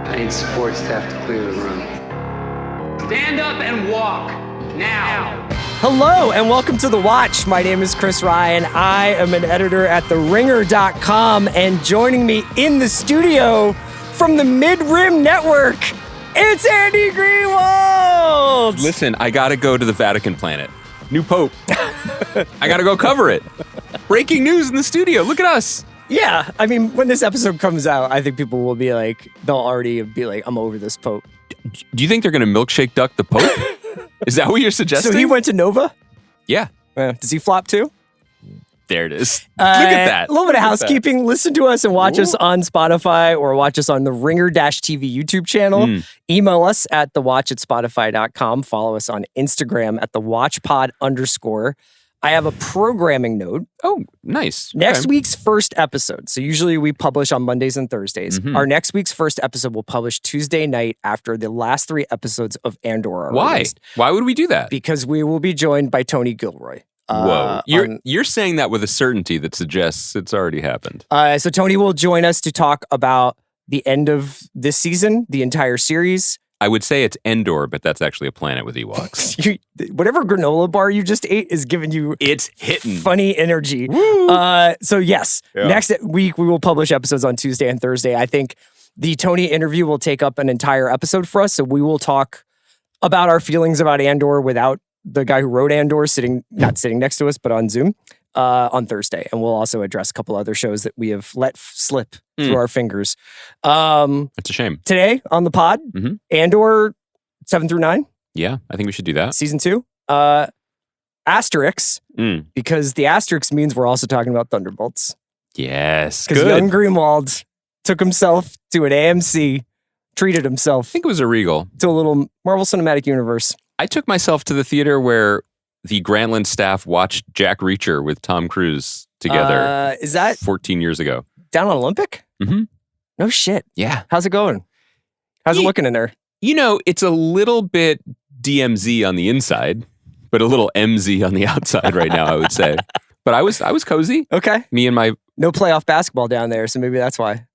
I need support staff to clear the room. Stand up and walk, now. Hello and welcome to The Watch. My name is Chris Ryan. I am an editor at TheRinger.com, and joining me in the studio from the Mid-Rim Network, it's Andy Greenwald! Listen, I gotta go to the Vatican planet. New Pope. I gotta go cover it. Breaking news in the studio. Look at us. Yeah, I mean, when this episode comes out, I think people will be like, they'll already be like, I'm over this Pope. Do you think they're gonna milkshake duck the Pope? Is that what you're suggesting? So he went to Nova? Yeah. Does he flop too? There it is. Look at that. A little bit of housekeeping. Listen to us and watch us on Spotify or watch us on the Ringer-TV YouTube channel. Email us at thewatch@spotify.com. Follow us on Instagram at thewatchpod_. I have a programming note. Oh, nice. Next week's first episode. So usually we publish on Mondays and Thursdays. Our next week's first episode will publish Tuesday night after the last 3 episodes of Andor are released. Why would we do that? Because we will be joined by Tony Gilroy. Whoa. You're saying that with a certainty that suggests it's already happened. So Tony will join us to talk about the end of this season, the entire series. I would say it's Andor, but that's actually a planet with Ewoks. Whatever granola bar you just ate is giving you it's hitting funny energy. So yes, next week we will publish episodes on Tuesday and Thursday. I think the Tony interview will take up an entire episode for us. So we will talk about our feelings about Andor without the guy who wrote Andor not sitting next to us, but on Zoom on Thursday. And we'll also address a couple other shows that we have let slip through our fingers. It's a shame. Today on the pod, Andor 7 through 9. Yeah, I think we should do that. Season 2. Asterix, because the asterisk means we're also talking about Thunderbolts. Yes, because good. young Greenwald took himself to an AMC, treated himself. I think it was a Regal. To a little Marvel Cinematic Universe. I took myself to the theater where the Grantland staff watched Jack Reacher with Tom Cruise together. Is that 14 years ago? Down on Olympic? Mm-hmm. No shit. Yeah. How's it going? How's it looking in there? You know, it's a little bit DMZ on the inside, but a little MZ on the outside right now, I would say. But I was cozy. Okay. Me and my... No playoff basketball down there, so maybe that's why.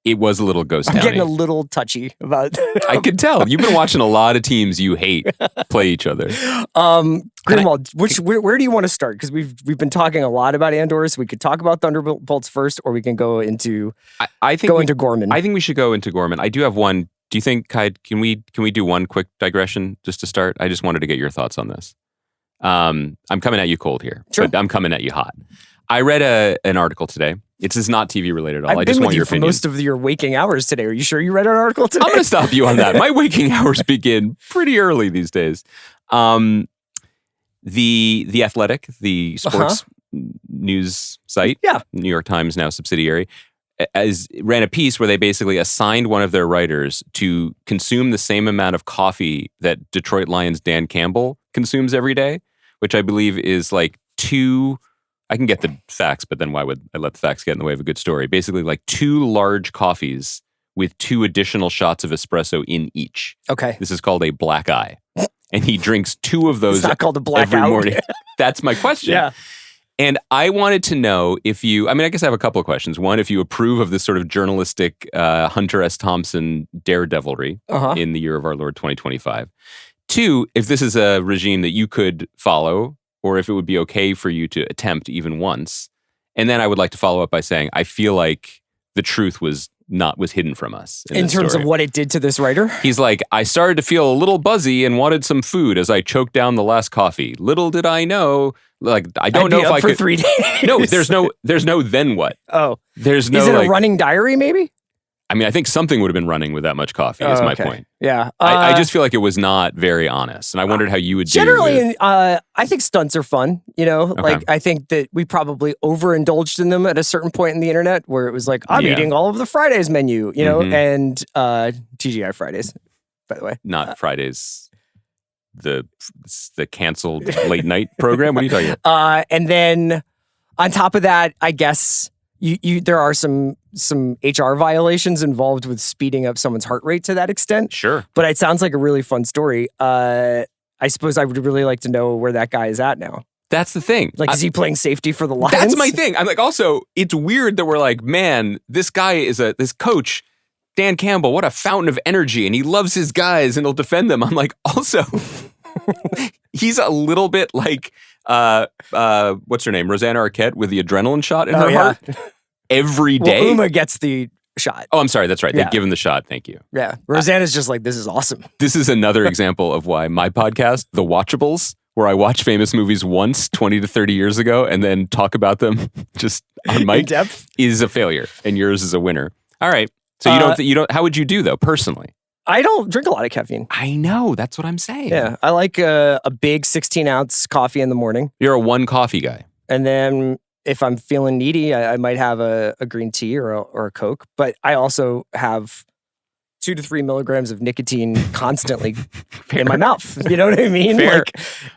It was a little ghost I'm towny. getting a little touchy about I could tell. You've been watching a lot of teams you hate play each other. Greenwald, where do you want to start? Because we've been talking a lot about Andor, so we could talk about Thunderbolts first, or we can go into into Gorman. I think we should go into Gorman. I do have one. Do you think, Kai, can we do one quick digression just to start? I just wanted to get your thoughts on this. I'm coming at you cold here, but I'm coming at you hot. I read an article today. This is not TV related at all. I just want your opinion. For most of your waking hours today. Are you sure you read an article today? I'm going to stop you on that. My waking hours begin pretty early these days. The Athletic, the sports news site, New York Times now subsidiary, ran a piece where they basically assigned one of their writers to consume the same amount of coffee that Detroit Lions Dan Campbell consumes every day, which I believe is like 2... I can get the facts, but then why would I let the facts get in the way of a good story? Basically, like 2 large coffees with 2 additional shots of espresso in each. Okay. This is called a black eye. And he drinks 2 of those it's not called a blackout. every morning. That's my question. Yeah. And I wanted to know if I guess I have a couple of questions. One, if you approve of this sort of journalistic Hunter S. Thompson daredevilry in the year of our Lord 2025. 2, if this is a regime that you could follow, or if it would be okay for you to attempt even once. And then I would like to follow up by saying, I feel like the truth was hidden from us. In terms of what it did to this writer? He's like, I started to feel a little buzzy and wanted some food as I choked down the last coffee. Little did I know, like, I don't know if I could. For 3 days. No, there's no then what. Oh. There's no. Is it a running diary maybe? I mean, I think something would have been running with that much coffee, is my point. Yeah. I just feel like it was not very honest. And I wondered how you would generally, I think stunts are fun. You know, like I think that we probably overindulged in them at a certain point in the internet where it was like, I'm eating all of the Fridays menu, you know, and TGI Fridays, by the way. Not Fridays, the canceled late night program. What are you talking about? And then on top of that, I guess there are some HR violations involved with speeding up someone's heart rate to that extent. Sure. But it sounds like a really fun story. I suppose I would really like to know where that guy is at now. That's the thing. Like, is he playing safety for the Lions? That's my thing. I'm like, also, it's weird that we're like, man, this guy is this coach. Dan Campbell, what a fountain of energy, and he loves his guys and he'll defend them. I'm like, also, he's a little bit like, what's her name? Rosanna Arquette with the adrenaline shot in her heart every day. Well, Uma gets the shot. Oh, I'm sorry. That's right. They give him the shot. Thank you. Yeah. Rosanna's just like, this is awesome. This is another example of why my podcast, The Watchables, where I watch famous movies once 20 to 30 years ago and then talk about them just on mic, in depth, is a failure, and yours is a winner. All right. So you don't. How would you do though, personally? I don't drink a lot of caffeine. I know. That's what I'm saying. Yeah. I like a big 16-ounce coffee in the morning. You're a one coffee guy. And then if I'm feeling needy, I might have a green tea or a Coke. But I also have 2 to 3 milligrams of nicotine constantly in my mouth. You know what I mean? Fair.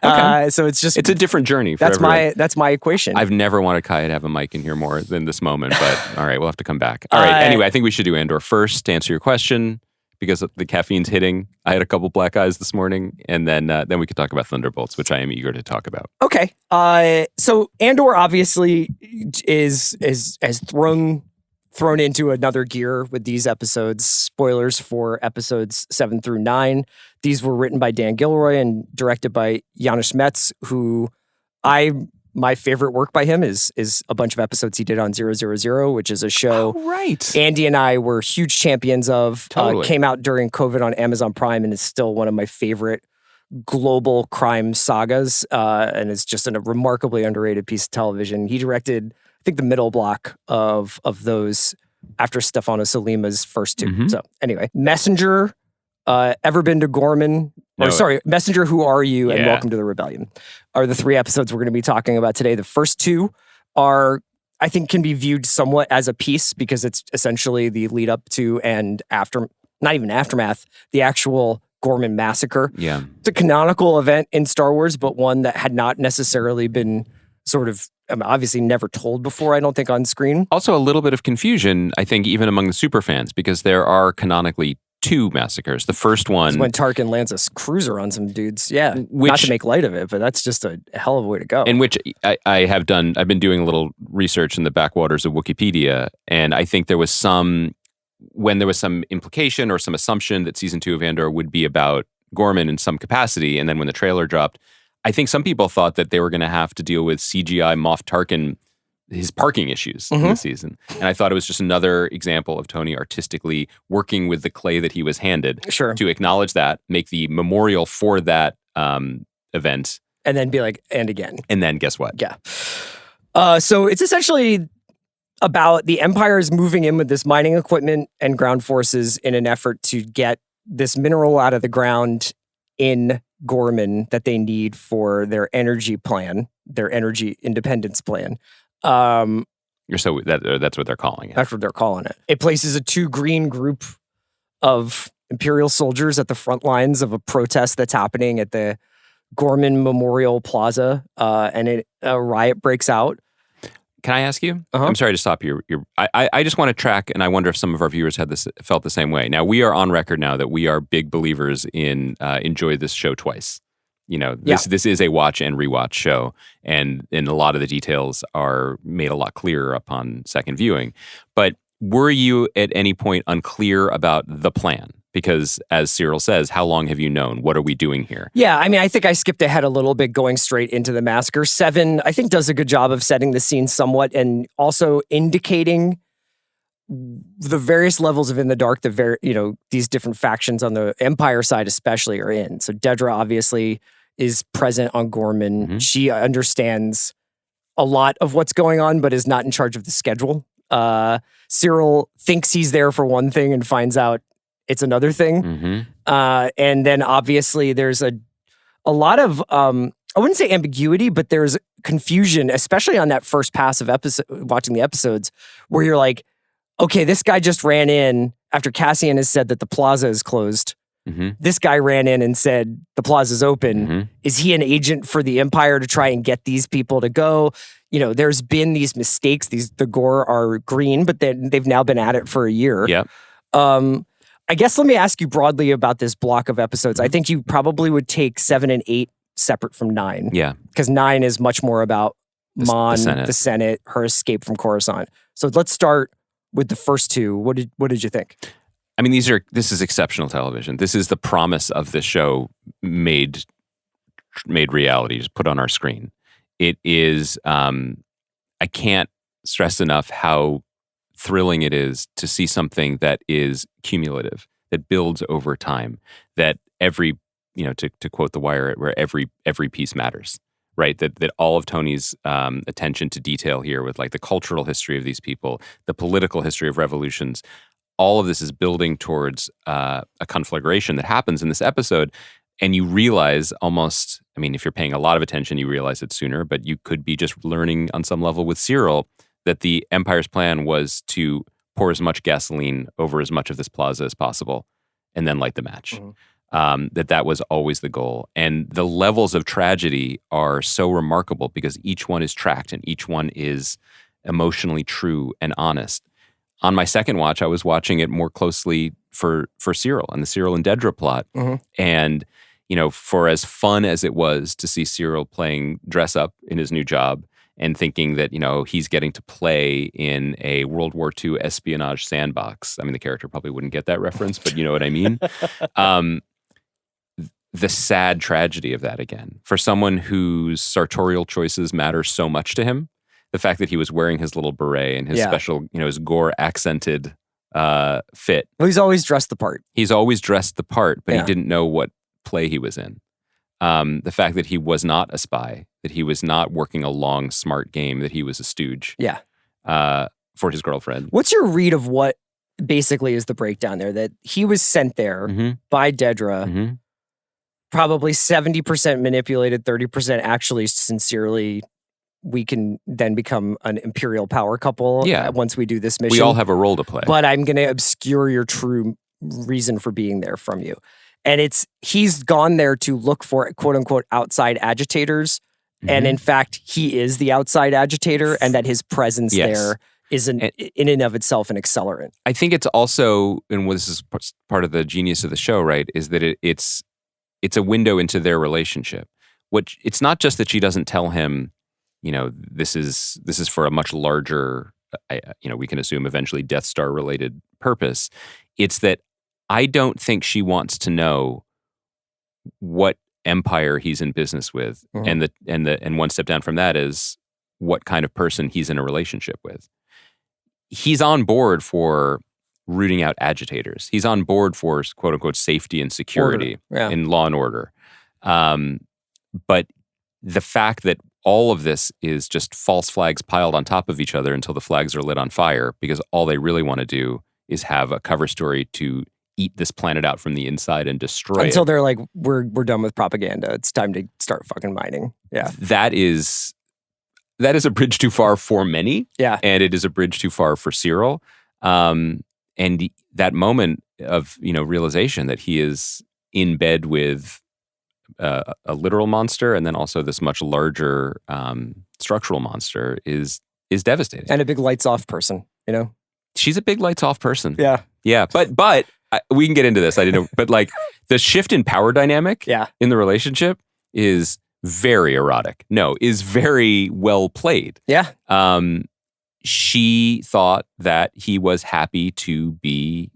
Okay. So it's a different journey for everyone. That's my equation. I've never wanted Kai to have a mic in here more than this moment, but all right, we'll have to come back. All right. Anyway, I think we should do Andor first to answer your question because the caffeine's hitting. I had a couple black eyes this morning, and then we could talk about Thunderbolts, which I am eager to talk about. Okay. So Andor obviously has thrown into another gear with these episodes. Spoilers for episodes 7 through 9. These were written by Dan Gilroy and directed by Janusz Metz, who my favorite work by him is a bunch of episodes he did on 000, which is a show Andy and I were huge champions of. Totally. Came out during COVID on Amazon Prime and is still one of my favorite global crime sagas, and it's just a remarkably underrated piece of television. He directed, I think, the middle block of those after Stefano Solima's first two. Mm-hmm. So anyway, Messenger, Ever Been to Gorman? Messenger, Who Are You? And Welcome to the Rebellion are the 3 episodes we're going to be talking about today. The first 2 are, I think, can be viewed somewhat as a piece because it's essentially the lead up to and after, not even aftermath, the actual Gorman massacre. Yeah. It's a canonical event in Star Wars, but one that had not necessarily been sort of, obviously never told before, I don't think, on screen. Also a little bit of confusion, I think, even among the superfans, because there are canonically 2 massicers. The first one... when Tarkin lands a cruiser on some dudes. Yeah. Not to make light of it, but that's just a hell of a way to go. In which I've been doing a little research in the backwaters of Wikipedia, and I think there was some implication or some assumption that season 2 of Andor would be about Gorman in some capacity, and then when the trailer dropped, I think some people thought that they were going to have to deal with CGI Moff Tarkin, his parking issues in the season. And I thought it was just another example of Tony artistically working with the clay that he was handed to acknowledge that, make the memorial for that event. And then be like, and again. And then guess what? Yeah. So it's essentially about the Empire's moving in with this mining equipment and ground forces in an effort to get this mineral out of the ground in Gorman that they need for their energy plan, their energy independence plan. That's what they're calling it. That's what they're calling it. It places a 2 green group of Imperial soldiers at the front lines of a protest that's happening at the Gorman Memorial Plaza, and a riot breaks out. Can I ask you? I'm sorry to stop you. I just want to track, and I wonder if some of our viewers felt the same way. Now, we are on record now that we are big believers in enjoy this show twice. You know, this is a watch and rewatch show, and a lot of the details are made a lot clearer upon second viewing. But were you at any point unclear about the plan? Because as Cyril says, how long have you known? What are we doing here? Yeah, I mean, I think I skipped ahead a little bit going straight into the massacre. 7, I think, does a good job of setting the scene somewhat and also indicating the various levels of in the dark these different factions on the Empire side especially are in. So Dedra obviously is present on Gorman. Mm-hmm. She understands a lot of what's going on, but is not in charge of the schedule. Cyril thinks he's there for one thing and finds out it's another thing. Mm-hmm. And then obviously there's a lot of, I wouldn't say ambiguity, but there's confusion, especially on that first pass of watching the episodes, where you're like, okay, this guy just ran in after Cassian has said that the plaza is closed. Mm-hmm. This guy ran in and said the plaza's open. Mm-hmm. Is he an agent for the Empire to try and get these people to go? You know, there's been these mistakes. The Gore are green, but they've now been at it for a year. Yep. I guess let me ask you broadly about this block of episodes. I think you probably would take 7 and 8 separate from 9. Yeah. Because 9 is much more about Mon, the Senate, her escape from Coruscant. So let's start with the first 2. What did you think? I mean, this is exceptional television. This is the promise of this show made reality, just put on our screen. It is, I can't stress enough how thrilling it is to see something that is cumulative, that builds over time, that every, to quote The Wire, where every piece matters, right? That all of Tony's attention to detail here with like the cultural history of these people, the political history of revolutions, all of this is building towards a conflagration that happens in this episode. And you realize almost, I mean, if you're paying a lot of attention, you realize it sooner, but you could be just learning on some level with Cyril that the Empire's plan was to pour as much gasoline over as much of this plaza as possible and then light the match. Mm-hmm. That was always the goal. And the levels of tragedy are so remarkable because each one is tracked and each one is emotionally true and honest. On my second watch, I was watching it more closely for Cyril and the Cyril and Dedra plot. Mm-hmm. And, for as fun as it was to see Cyril playing dress up in his new job and thinking that, he's getting to play in a World War II espionage sandbox. I mean, the character probably wouldn't get that reference, but you know what I mean? The sad tragedy of that again. For someone whose sartorial choices matter so much to him, the fact that he was wearing his little beret and his special, his gore accented fit. Well, he's always dressed the part. He's always dressed the part, but he didn't know what play he was in. The fact that he was not a spy, that he was not working a long, smart game, that he was a stooge for his girlfriend. What's your read of what basically is the breakdown there? That he was sent there by Dedra, probably 70% manipulated, 30% actually sincerely. We can then become an imperial power couple once we do this mission. We all have a role to play. But I'm going to obscure your true reason for being there from you. And he's gone there to look for quote unquote outside agitators. Mm-hmm. And in fact, he is the outside agitator and that his presence there is in and of itself an accelerant. I think it's also, and this is part of the genius of the show, right, is that it's a window into their relationship. It's not just that she doesn't tell him, this is for a much larger, we can assume eventually Death Star related purpose. It's that I don't think she wants to know what empire he's in business with, and one step down from that is what kind of person he's in a relationship with. He's on board for rooting out agitators. He's on board for quote unquote safety and security and law and order. But the fact that all of this is just false flags piled on top of each other until the flags are lit on fire because all they really want to do is have a cover story to eat this planet out from the inside and destroy until it. They're like, we're done with propaganda. It's time to start fucking mining. Yeah. That is a bridge too far for many. Yeah. And it is a bridge too far for Cyril. And that moment of, realization that he is in bed with a literal monster and then also this much larger structural monster is devastating. And a big lights off person, She's a big lights off person. Yeah. Yeah. But we can get into this. I didn't know. But like the shift in power dynamic in the relationship is very erotic. No, is very well played. Yeah. She thought that he was happy to be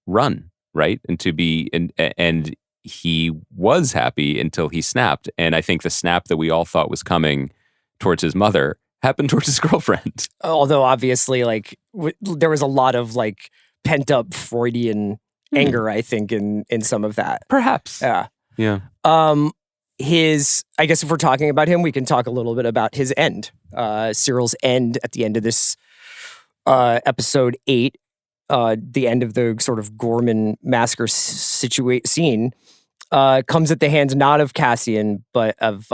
run, right? And to be, and he was happy until he snapped. And I think the snap that we all thought was coming towards his mother happened towards his girlfriend. Although obviously like there was a lot of like pent up Freudian anger, I think, in some of that. Perhaps. Yeah. Yeah. I guess if we're talking about him, we can talk a little bit about his end. Cyril's end at the end of this episode 8, the end of the sort of Gorman massacre scene, comes at the hands not of Cassian, but of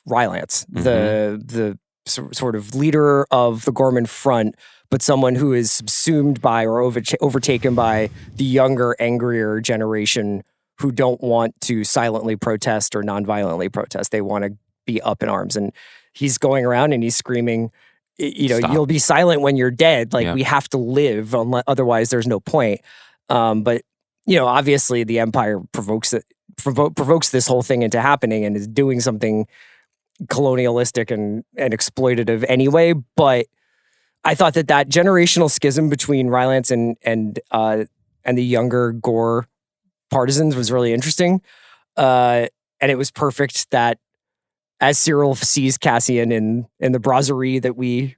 Rylance, the sort of leader of the Gorman front, but someone who is subsumed by or overtaken by the younger, angrier generation who don't want to silently protest or non-violently protest. They want to be up in arms. And he's going around and he's screaming, Stop. You'll be silent when you're dead. Like, we have to live, otherwise there's no point. But, obviously the Empire provokes this whole thing into happening and is doing something colonialistic and exploitative anyway. But I thought that generational schism between Rylance and the younger Gore partisans was really interesting. And it was perfect that as Cyril sees Cassian in the brasserie that we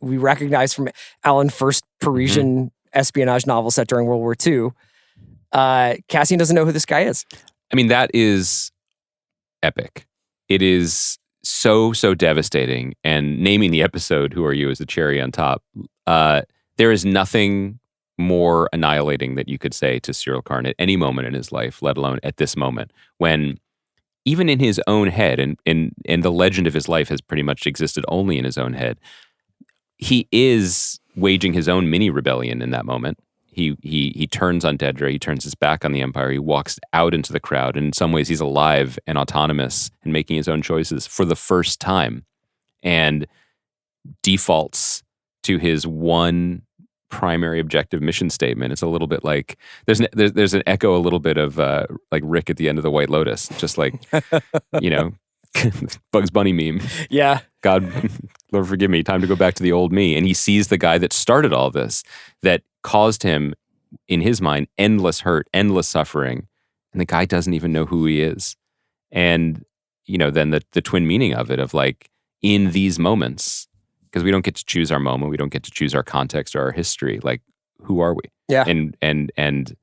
recognize from Alan First Parisian espionage novel set during World War II, Cassian doesn't know who this guy is. I mean, that is epic. It is so devastating. And naming the episode "Who Are You" as the cherry on top, there is nothing more annihilating that you could say to Cyril Karn at any moment in his life, let alone at this moment, when even in his own head, and the legend of his life has pretty much existed only in his own head, he is waging his own mini rebellion in that moment. He turns on Dedra, he turns his back on the Empire, he walks out into the crowd, and in some ways he's alive and autonomous and making his own choices for the first time, and defaults to his one primary objective mission statement. It's a little bit like there's an echo a little bit of like Rick at the end of the White Lotus, just like Bugs Bunny meme. Yeah. God, Lord forgive me, time to go back to the old me. And he sees the guy that started all this, that caused him, in his mind, endless hurt, endless suffering, and the guy doesn't even know who he is. And then the twin meaning of it, of like, in these moments, because we don't get to choose our moment, we don't get to choose our context or our history. Like, who are we? Yeah. And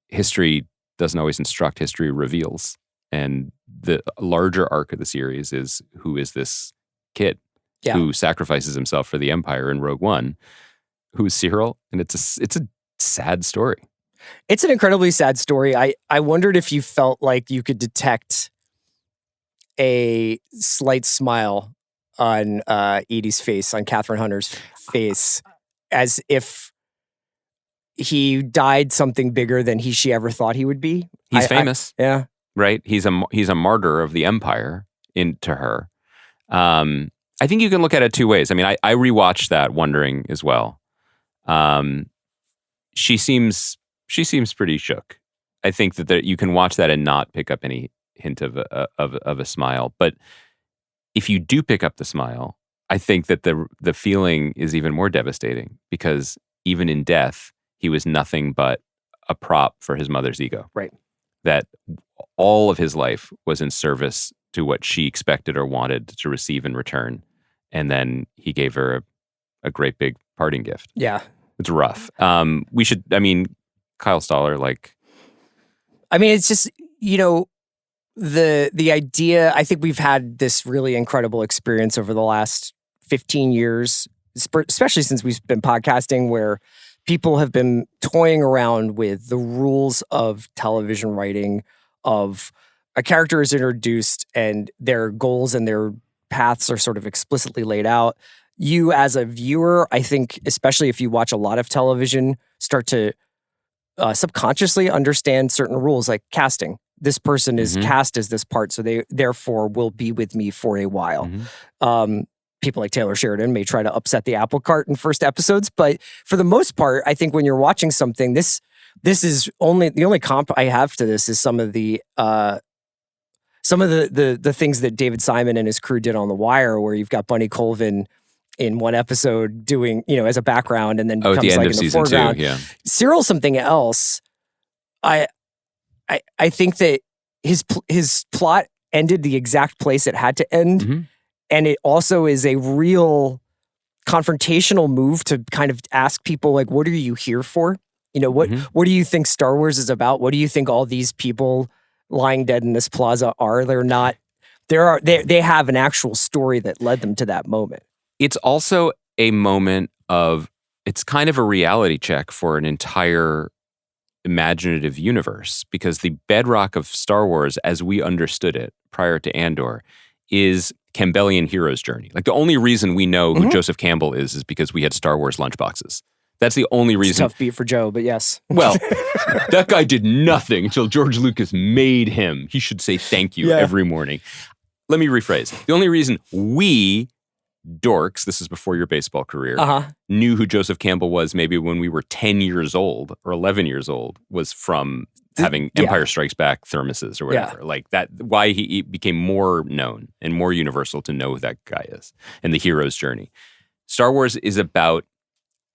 history doesn't always instruct, history reveals. And the larger arc of the series is, who is this kid who sacrifices himself for the Empire in Rogue One? Who is Cyril? And it's a sad story. It's an incredibly sad story. I wondered if you felt like you could detect a slight smile on Edie's face, on Catherine Hunter's face, as if he died something bigger than she ever thought he would be. He's famous. Yeah. Right? He's a martyr of the Empire to her. I think you can look at it two ways. I mean, I rewatched that wondering as well. She seems pretty shook. I think that you can watch that and not pick up any hint of a smile. But if you do pick up the smile, I think that the feeling is even more devastating, because even in death, he was nothing but a prop for his mother's ego. Right. That all of his life was in service to what she expected or wanted to receive in return. And then he gave her a great big parting gift. Yeah. It's rough. Kyle Stoller, it's just, the idea, I think we've had this really incredible experience over the last 15 years, especially since we've been podcasting, where people have been toying around with the rules of television writing, of a character is introduced and their goals and their paths are sort of explicitly laid out. You as a viewer, I think, especially if you watch a lot of television, start to subconsciously understand certain rules, like casting. This person is cast as this part, so they therefore will be with me for a while. People like Taylor Sheridan may try to upset the apple cart in first episodes, but for the most part, I think when you're watching something, this is the only comp I have to this is some of the things that David Simon and his crew did on The Wire, where you've got Bunny Colvin in one episode doing, as a background, and then becomes the end like of in the season foreground. 2, yeah. Cyril's something else. I think that his plot ended the exact place it had to end. And it also is a real confrontational move to kind of ask people, like, what are you here for? What do you think Star Wars is about? What do you think all these people lying dead in this plaza are? They have an actual story that led them to that moment. It's also a moment it's kind of a reality check for an entire imaginative universe, because the bedrock of Star Wars, as we understood it prior to Andor, is Campbellian hero's journey. Like, the only reason we know who Joseph Campbell is because we had Star Wars lunchboxes. That's the only reason. It's a tough beat for Joe, but yes. Well, that guy did nothing until George Lucas made him. He should say thank you every morning. Let me rephrase. The only reason we dorks, this is before your baseball career, knew who Joseph Campbell was maybe when we were 10 years old or 11 years old was from having Empire Strikes Back thermoses or whatever. Like that, why he became more known and more universal to know who that guy is and the hero's journey. Star Wars is about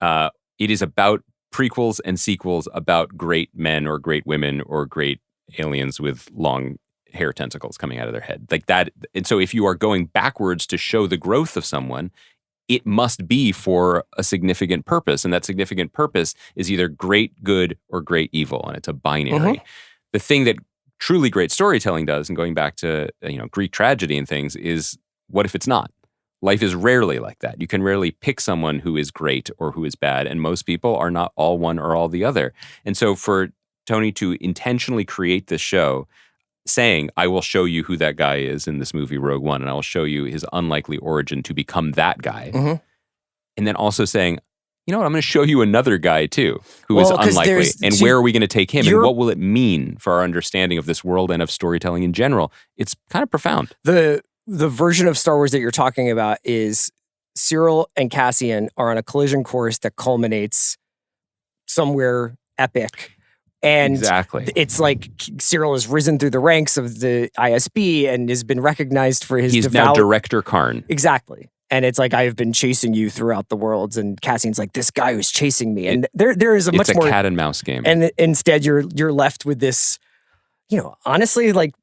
it is about prequels and sequels about great men or great women or great aliens with long hair tentacles coming out of their head. Like that. And so if you are going backwards to show the growth of someone, it must be for a significant purpose. And that significant purpose is either great good or great evil. And it's a binary. The thing that truly great storytelling does, and going back to Greek tragedy and things, is what if it's not? Life is rarely like that. You can rarely pick someone who is great or who is bad, and most people are not all one or all the other. And so for Tony to intentionally create this show saying, I will show you who that guy is in this movie Rogue One, and I will show you his unlikely origin to become that guy. And then also saying, you know what, I'm going to show you another guy too, who is unlikely. And where are we going to take him? And what will it mean for our understanding of this world and of storytelling in general? It's kind of profound. The version of Star Wars that you're talking about is Cyril and Cassian are on a collision course that culminates somewhere epic. And it's like Cyril has risen through the ranks of the ISB and has been recognized for his He's now Director Karn. Exactly. And it's like, I have been chasing you throughout the worlds. And Cassian's like, this guy who's chasing me. And there is a much more... It's a cat and mouse game. And instead you're left with this, honestly, like,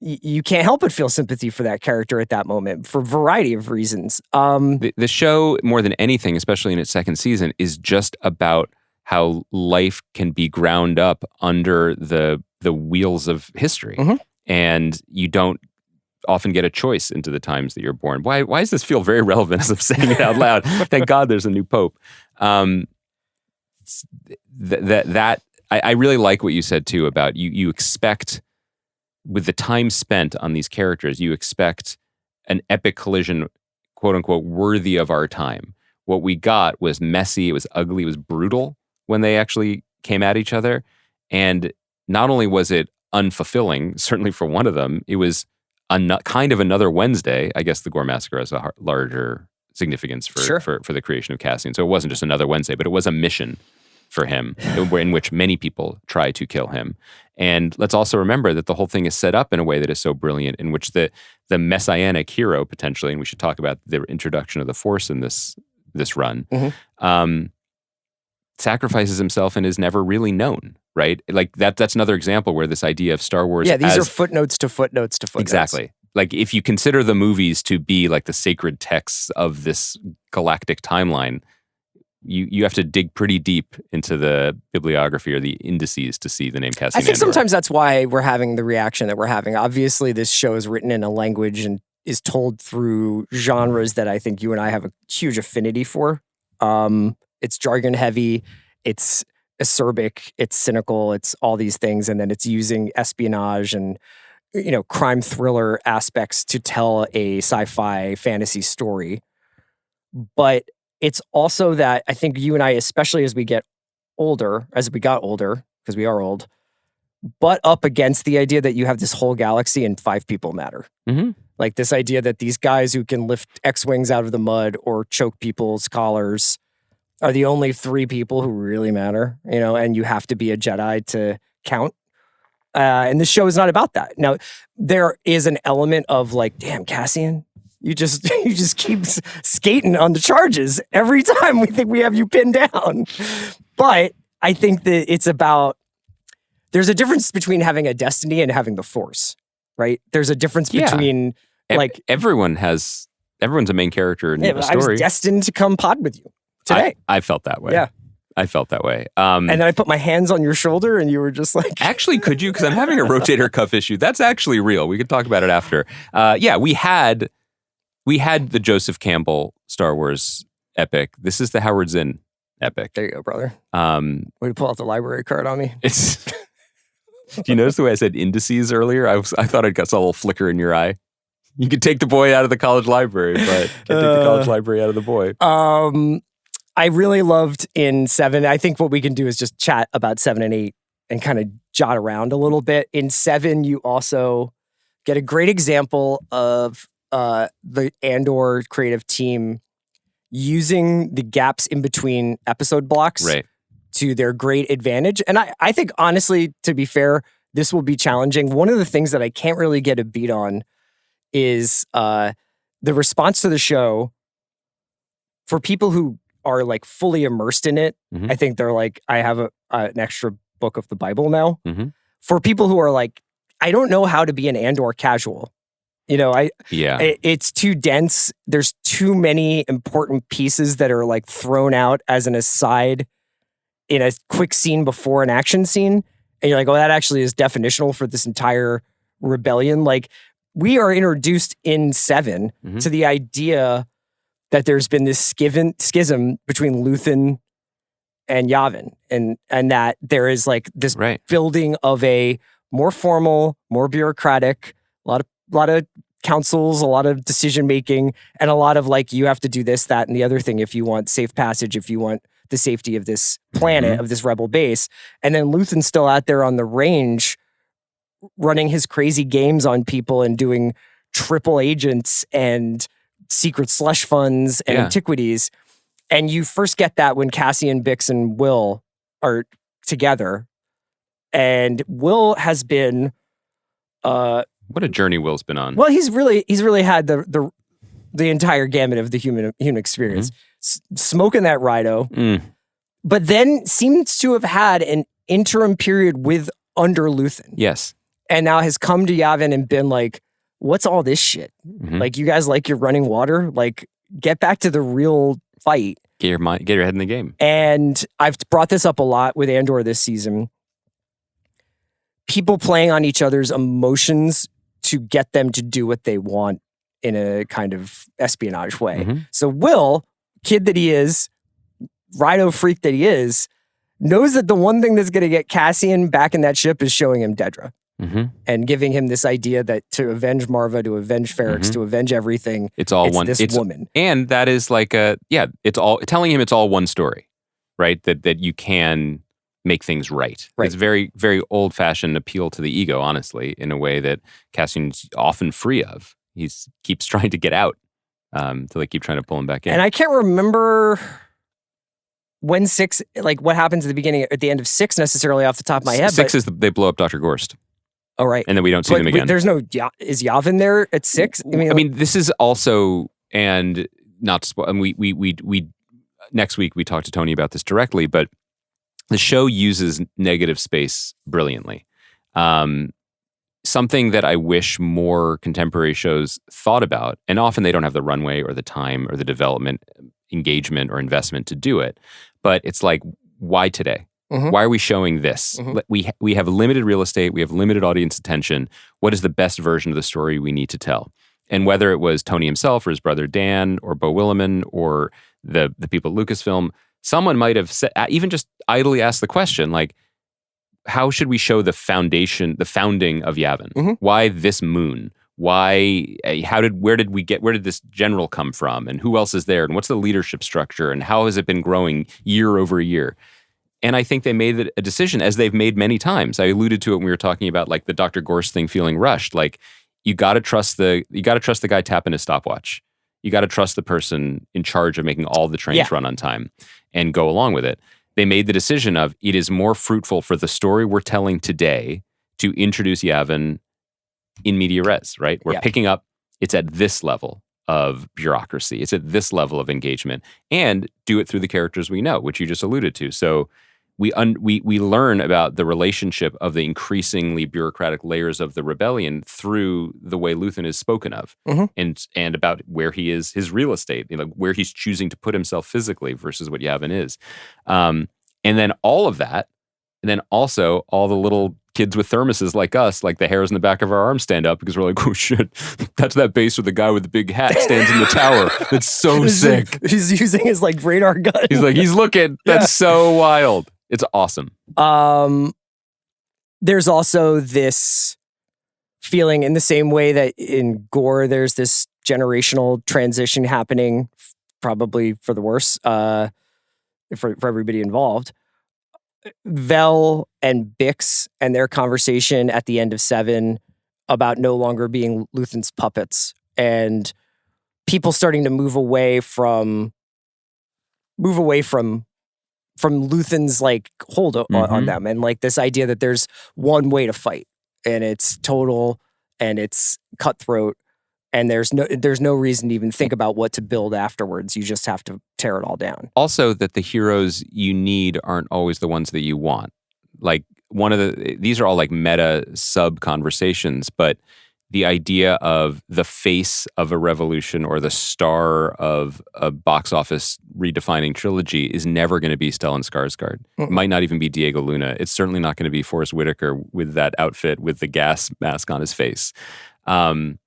you can't help but feel sympathy for that character at that moment for a variety of reasons. The show, more than anything, especially in its second season, is just about how life can be ground up under the wheels of history. And you don't often get a choice into the times that you're born. Why does this feel very relevant as I'm saying it out loud? Thank God there's a new pope. I really like what you said too about you expect, with the time spent on these characters, you expect an epic collision, quote unquote, worthy of our time. What we got was messy, it was ugly, it was brutal when they actually came at each other. And not only was it unfulfilling, certainly for one of them, it was kind of another Wednesday. I guess the Gore Massacre has a larger significance for the creation of Cassian. So it wasn't just another Wednesday, but it was a mission for him in which many people try to kill him. And let's also remember that the whole thing is set up in a way that is so brilliant, in which the messianic hero, potentially, and we should talk about the introduction of the Force in this run, sacrifices himself and is never really known, right? Like that's another example where this idea of Star Wars... Yeah, these are footnotes to footnotes to footnotes. Exactly. Like if you consider the movies to be like the sacred texts of this galactic timeline, you have to dig pretty deep into the bibliography or the indices to see the name Cassian I think Andor. Sometimes that's why we're having the reaction that we're having. Obviously, this show is written in a language and is told through genres that I think you and I have a huge affinity for. It's jargon heavy, it's acerbic, it's cynical, it's all these things, and then it's using espionage and crime thriller aspects to tell a sci-fi fantasy story. But it's also that I think you and I, especially as we got older, because we are old, butt up against the idea that you have this whole galaxy and 5 people matter. Like this idea that these guys who can lift X-Wings out of the mud or choke people's collars are the only 3 people who really matter, and you have to be a Jedi to count. And this show is not about that. Now, there is an element of like, damn, Cassian, you just keep skating on the charges every time we think we have you pinned down. But I think that it's about, there's a difference between having a destiny and having the Force, right? There's a difference between everyone's a main character in the story. I was destined to come pod with you today. I felt that way. Yeah. I felt that way. And then I put my hands on your shoulder and you were just like... Actually, could you? Because I'm having a rotator cuff issue. That's actually real. We could talk about it after. We had the Joseph Campbell Star Wars epic. This is the Howard Zinn epic. There you go, brother. Way to pull out the library card on me. Do you notice the way I said indices earlier? I thought I got a little flicker in your eye. You could take the boy out of the college library, but can't take the college library out of the boy. I really loved in 7. I think what we can do is just chat about 7 and 8 and kind of jot around a little bit. In 7, you also get a great example of the Andor creative team using the gaps in between episode blocks to their great advantage. And I think, honestly, to be fair, this will be challenging. One of the things that I can't really get a beat on is the response to the show for people who are like fully immersed in it, I think they're like, I have an extra book of the Bible now. For people who are like, I don't know how to be an Andor casual. You know, it's too dense. There's too many important pieces that are like thrown out as an aside in a quick scene before an action scene. And you're like, oh, that actually is definitional for this entire rebellion. Like, we are introduced in 7 to the idea that there's been this schism between Luthen and Yavin, and that there is like this building of a more formal, more bureaucratic, a lot of councils, a lot of decision making, and a lot of like, you have to do this, that, and the other thing if you want safe passage, if you want the safety of this planet, of this rebel base. And then Luthen's still out there on the range running his crazy games on people and doing triple agents and secret slush funds and antiquities. And you first get that when Cassian, Bix, and Will are together. And Will has been what a journey Will's been on. Well, he's really had the entire gamut of the human experience. Smoking that Rhino. But then seems to have had an interim period with under Luthen. Yes. And now has come to Yavin and been like, what's all this shit? Like, you guys like your running water? Like, get back to the real fight. Get your head in the game. And I've brought this up a lot with Andor this season. People playing on each other's emotions to get them to do what they want in a kind of espionage way. So Will, kid that he is, Rhino freak that he is, knows that the one thing that's going to get Cassian back in that ship is showing him Dedra. And giving him this idea that to avenge Marva, to avenge Ferrix, to avenge everything, it's woman. And that is like it's all telling him it's all one story, right? That you can make things right. It's very, very old-fashioned appeal to the ego, honestly, in a way that Cassian's often free of. He keeps trying to get out till they keep trying to pull him back in. And I can't remember when 6, like what happens at the end of 6 necessarily off the top of my head. 6 is they blow up Dr. Gorst. Oh, right. And then we don't see them again. There's no, is Yavin there at 6? I mean, this is also, and not to spoil, and we next week we talked to Tony about this directly, but the show uses negative space brilliantly. Something that I wish more contemporary shows thought about, and often they don't have the runway or the time or the development, engagement or investment to do it, but it's like, why today? Why are we showing this? We have limited real estate. We have limited audience attention. What is the best version of the story we need to tell? And whether it was Tony himself or his brother Dan or Beau Willimon or the people at Lucasfilm, someone might have said, even just idly asked the question, like, how should we show the founding of Yavin? Why this moon? Why? Where did this general come from? And who else is there? And what's the leadership structure? And how has it been growing year over year? And I think they made a decision, as they've made many times. I alluded to it when we were talking about like the Dr. Gorst thing feeling rushed. Like, you got to trust the guy tapping his stopwatch. You got to trust the person in charge of making all the trains run on time and go along with it. They made the decision of, it is more fruitful for the story we're telling today to introduce Yavin in media res, right? We're picking up, it's at this level of bureaucracy. It's at this level of engagement, and do it through the characters we know, which you just alluded to. So we learn about the relationship of the increasingly bureaucratic layers of the rebellion through the way Luthen is spoken of, and about where he is, his real estate, where he's choosing to put himself physically versus what Yavin is. And then all of that, and then also all the little kids with thermoses like us, like the hairs in the back of our arms stand up because we're like, oh shit, that's that base where the guy with the big hat stands in the tower. That's so sick. He's using his like radar gun. He's looking. That's so wild. It's awesome. There's also this feeling, in the same way that in Gore, there's this generational transition happening, probably for the worse, for everybody involved. Vel and Bix and their conversation at the end of 7 about no longer being Luthen's puppets, and people starting to move away from Luthen's like hold on them, and like this idea that there's one way to fight, and it's total and it's cutthroat, And there's no reason to even think about what to build afterwards. You just have to tear it all down. Also, that the heroes you need aren't always the ones that you want. Like these are all like meta sub conversations, but the idea of the face of a revolution or the star of a box office redefining trilogy is never going to be Stellan Skarsgård. It might not even be Diego Luna. It's certainly not going to be Forrest Whitaker with that outfit with the gas mask on his face. One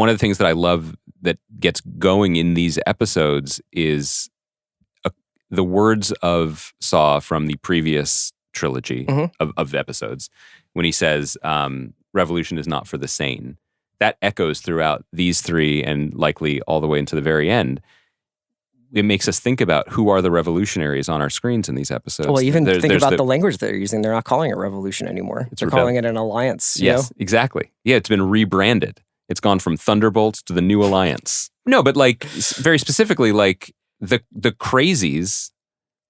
of the things that I love that gets going in these episodes is the words of Saw from the previous trilogy of episodes when he says, revolution is not for the sane. That echoes throughout these three and likely all the way into the very end. It makes us think about who are the revolutionaries on our screens in these episodes. Well, even think about the language they're using. They're not calling it revolution anymore. They're calling it an alliance. Yes, exactly. Yeah, it's been rebranded. It's gone from Thunderbolts to the New Alliance. No, but like very specifically, like the crazies,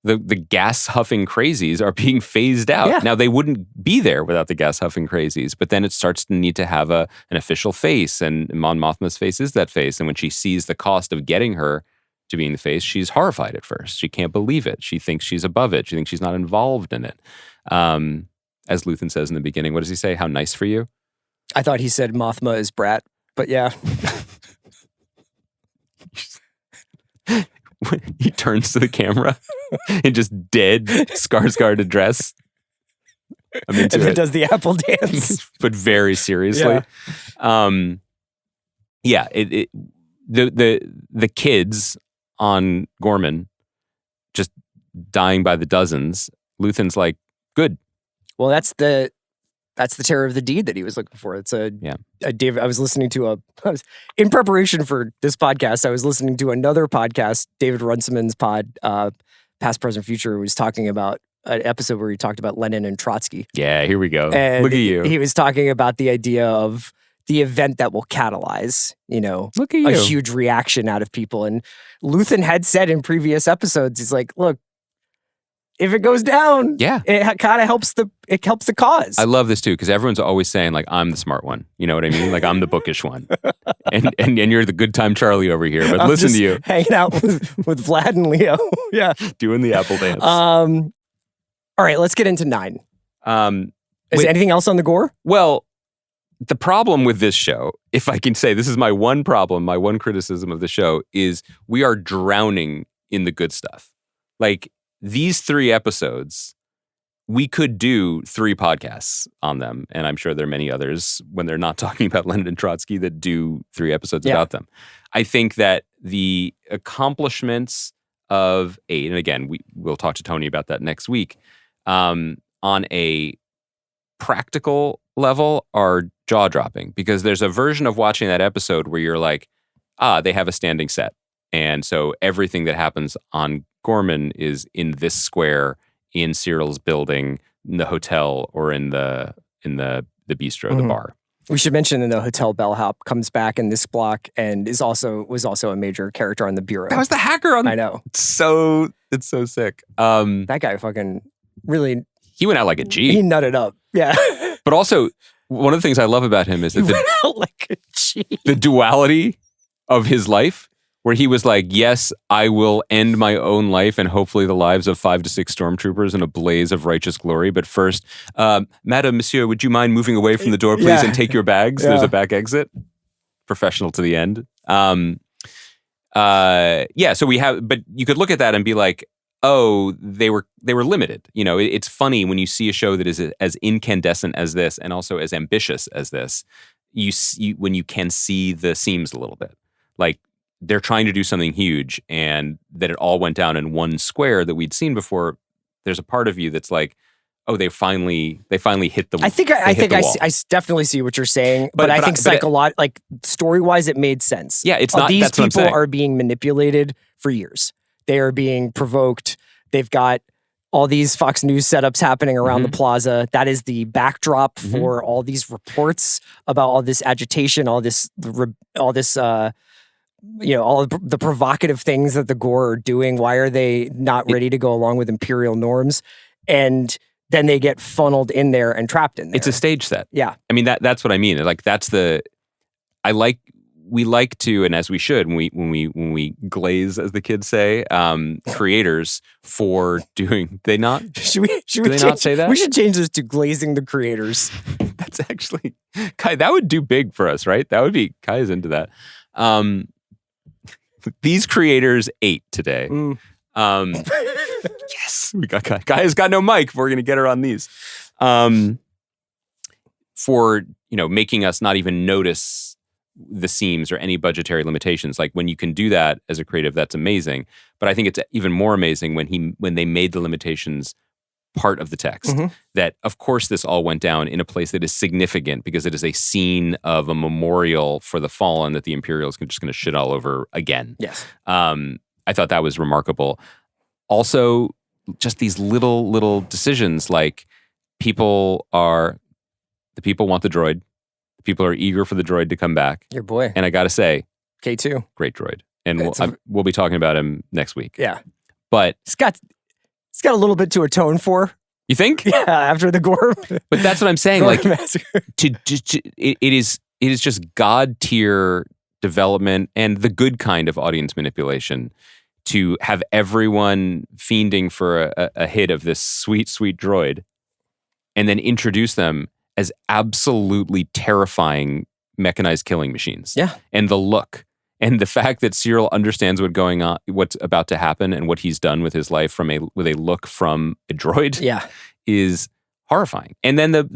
the gas huffing crazies are being phased out. Yeah. Now they wouldn't be there without the gas huffing crazies, but then it starts to need to have an official face, and Mon Mothma's face is that face. And when she sees the cost of getting her to being the face, she's horrified at first. She can't believe it. She thinks she's above it. She thinks she's not involved in it. As Luthen says in the beginning, what does he say? How nice for you? I thought he said Mothma is brat, but yeah. He turns to the camera in just dead Skarsgård address. I'm into and then it. does the apple dance. But very seriously. Yeah. The kids on Gorman just dying by the dozens. Luthen's like, good. Well, that's the terror of the deed that he was looking for. It's David. I was listening to in preparation for this podcast, I was listening to another podcast, David Runciman's pod, Past, Present, Future, was talking about an episode where he talked about Lenin and Trotsky. Yeah, here we go. And look at you. He was talking about the idea of the event that will catalyze, look at you. A huge reaction out of people. And Luthen had said in previous episodes, he's like, look, if it goes down, it kind of helps the cause. I love this too, because everyone's always saying like, I'm the smart one. You know what I mean? Like I'm the bookish one. and you're the good time Charlie over here. But listen to you. Hanging out with Vlad and Leo. Yeah. Doing the apple dance. All right, let's get into 9. Is anything else on the gore? Well, the problem with this show, if I can say, this is my one problem, my one criticism of the show, is we are drowning in the good stuff. Like, these 3 episodes, we could do 3 podcasts on them. And I'm sure there are many others when they're not talking about Lenin and Trotsky that do 3 episodes about them. I think that the accomplishments of 8, and again, we'll talk to Tony about that next week, on a practical level are jaw-dropping, because there's a version of watching that episode where you're like, they have a standing set. And so everything that happens on Gorman is in this square, in Cyril's building, in the hotel, or in the bistro, the bar. We should mention that the hotel bellhop comes back in this block and was also a major character on the bureau. That was the hacker on. I know. It's so sick. That guy fucking really. He went out like a G. He nutted up. Yeah. But also, one of the things I love about him is that he went out like a G. The duality of his life, where he was like, yes, I will end my own life and hopefully the lives of 5 to 6 stormtroopers in a blaze of righteous glory. But first, Madame, Monsieur, would you mind moving away from the door, please, and take your bags? There's a back exit. Professional to the end. So we have, but you could look at that and be like, oh, they were limited. It's funny when you see a show that is as incandescent as this and also as ambitious as this, when you can see the seams a little bit. Like, they're trying to do something huge, and that it all went down in one square that we'd seen before. There's a part of you that's like, oh, they finally hit the. I think I definitely see what you're saying, but I think like story-wise, it made sense. Yeah, it's not. These people are being manipulated for years. They are being provoked. They've got all these Fox News setups happening around the plaza. That is the backdrop for all these reports about all this agitation, all of the provocative things that the Gore are doing. Why are they not ready to go along with imperial norms? And then they get funneled in there and trapped in there. It's a stage set. Yeah. I mean, that's what I mean. Like, I like we like to, and as we should, when we glaze, as the kids say, creators for doing. They not? Should we not say that? We should change this to glazing the creators. That's actually Kai. That would do big for us, right? That would be Kai's into that. These creators ate today. Yes, we got Kai. Kai has got no mic. We're gonna get her on these. For making us not even notice the seams or any budgetary limitations. Like when you can do that as a creative, that's amazing. But I think it's even more amazing when they made the limitations part of the text. That of course this all went down in a place that is significant because it is a scene of a memorial for the fallen that the Imperials are just going to shit all over again. Yes. I thought that was remarkable. Also, just these little decisions, like the people want the droid. The people are eager for the droid to come back. Your boy. And I got to say, K2. great droid. And we'll be talking about him next week. Yeah. But it's got a little bit to atone for. You think? Yeah, after the gore. But that's what I'm saying. Like, it is just God tier development and the good kind of audience manipulation to have everyone fiending for a hit of this sweet, sweet droid and then introduce them as absolutely terrifying mechanized killing machines. Yeah. And the look and the fact that Cyril understands what's about to happen and what he's done with his life with a look from a droid is horrifying. And then the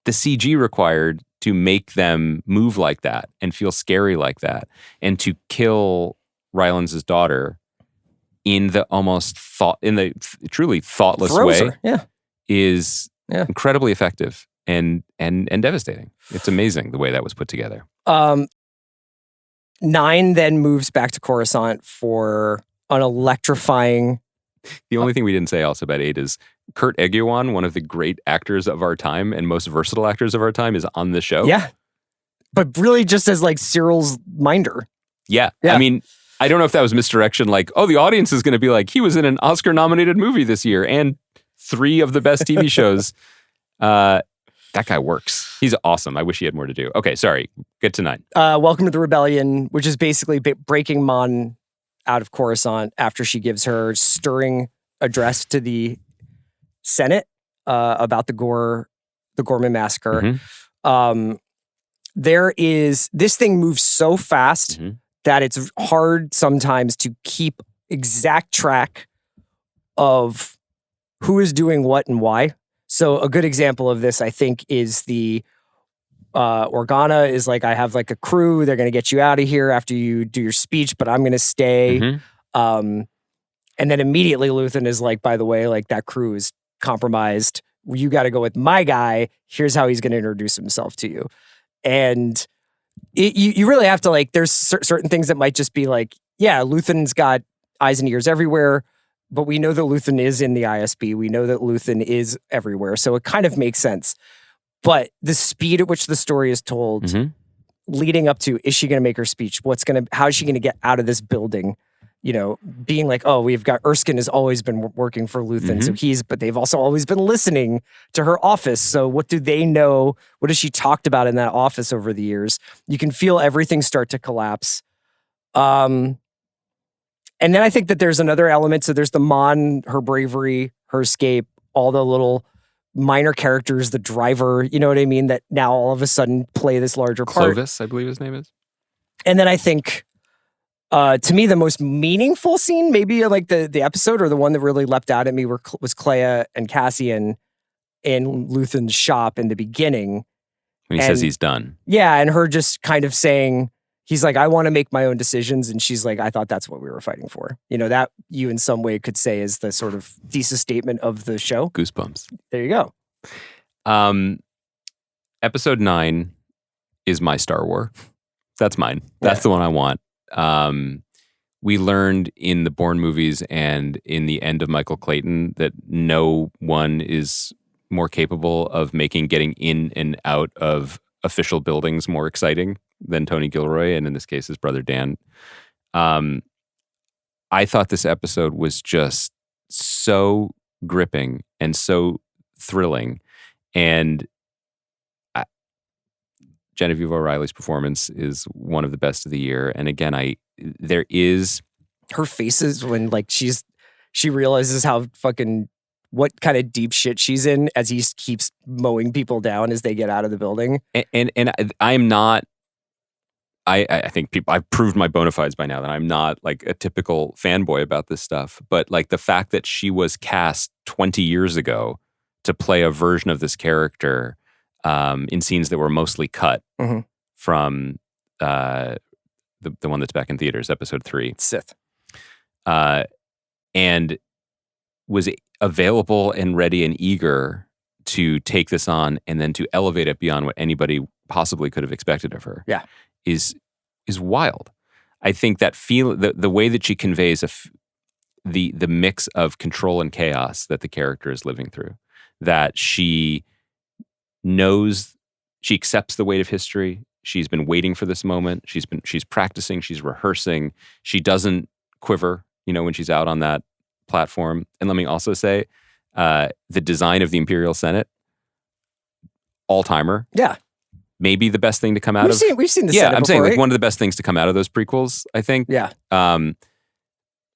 CG required to make them move like that and feel scary like that and to kill Rylands' daughter in the truly thoughtless way is incredibly effective and devastating. It's amazing the way that was put together. 9 then moves back to Coruscant for an electrifying. The only thing we didn't say also about 8 is Kurt Eguiwan, one of the great actors of our time and most versatile actors of our time, is on the show. Yeah. But really just as like Cyril's minder. Yeah. I mean, I don't know if that was misdirection. Like, the audience is going to be like, he was in an Oscar-nominated movie this year and 3 of the best TV shows. That guy works. He's awesome. I wish he had more to do. Okay, sorry. Get to 9. Welcome to the Rebellion, which is basically breaking Mon out of Coruscant after she gives her stirring address to the Senate about the Gorman massacre. This thing moves so fast that it's hard sometimes to keep exact track of who is doing what and why. So a good example of this, I think, is the Organa is like, I have like a crew. They're going to get you out of here after you do your speech, but I'm going to stay. And then immediately Luthen is like, by the way, like that crew is compromised. You got to go with my guy. Here's how he's going to introduce himself to you. And you really have to like, there's certain things that might just be like, yeah, Luthen's got eyes and ears everywhere, but we know that Luthen is in the ISB. We know that Luthen is everywhere. So it kind of makes sense. But the speed at which the story is told, leading up to, is she going to make her speech? How is she going to get out of this building? Being like, we've got Erskine has always been working for Luthen. But they've also always been listening to her office. So what do they know? What has she talked about in that office over the years? You can feel everything start to collapse. And then I think that there's another element. So there's the Mon, her bravery, her escape, all the little minor characters, the driver, you know what I mean? That now all of a sudden play this larger part. Clovis, I believe his name is. And then I think, to me, the most meaningful scene, maybe like the episode or the one that really leapt out at me was Clea and Cassian in Luthen's shop in the beginning. When he says he's done. Yeah, and her just kind of saying, he's like, I want to make my own decisions. And she's like, I thought that's what we were fighting for. That you in some way could say is the sort of thesis statement of the show. Goosebumps. There you go. Episode 9 is my Star Wars. That's mine. That's the one I want. We learned in the Bourne movies and in the end of Michael Clayton that no one is more capable of making getting in and out of official buildings more exciting than Tony Gilroy, and in this case, his brother Dan. I thought this episode was just so gripping and so thrilling, and Genevieve O'Reilly's performance is one of the best of the year. And again, there is her faces when like she realizes how fucking what kind of deep shit she's in as he keeps mowing people down as they get out of the building. And I'm not. I think I've proved my bona fides by now that I'm not like a typical fanboy about this stuff. But like the fact that she was cast 20 years ago to play a version of this character in scenes that were mostly cut from the one that's back in theaters, episode 3. Sith. And was available and ready and eager to take this on and then to elevate it beyond what anybody possibly could have expected of her. Yeah. Is wild. I think that the way that she conveys the mix of control and chaos that the character is living through, that she knows, she accepts the weight of history. She's been waiting for this moment. She's practicing. She's rehearsing. She doesn't quiver, when she's out on that platform. And let me also say, the design of the Imperial Senate, all timer. Yeah. Maybe the best thing to come out we've seen the Senate before, I'm saying like right? one of the best things to come out of those prequels, I think. Yeah.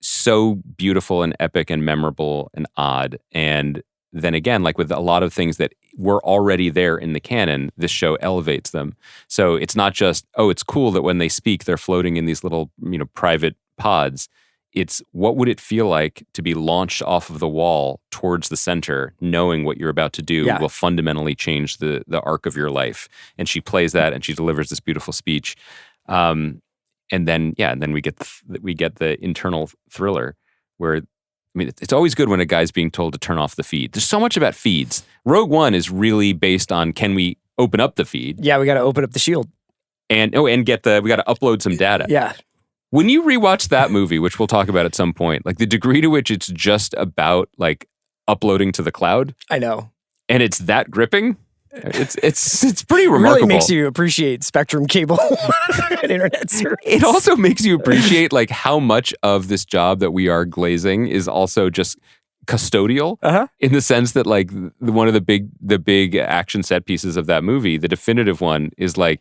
So beautiful and epic and memorable and odd. And then again, like with a lot of things that were already there in the canon, this show elevates them. So it's not just, it's cool that when they speak, they're floating in these little, private pods. It's what would it feel like to be launched off of the wall towards the center, knowing what you're about to do will fundamentally change the arc of your life. And she plays that, and she delivers this beautiful speech. And then we get the internal thriller where, it's always good when a guy's being told to turn off the feed. There's so much about feeds. Rogue One is really based on, can we open up the feed? Yeah, we got to open up the shield. And we got to upload some data. Yeah. When you rewatch that movie, which we'll talk about at some point, like the degree to which it's just about like uploading to the cloud. I know. And it's that gripping. It's pretty remarkable. It really makes you appreciate Spectrum cable and internet service. It also makes you appreciate like how much of this job that we are glazing is also just custodial in the sense that like one of the big action set pieces of that movie, the definitive one, is like,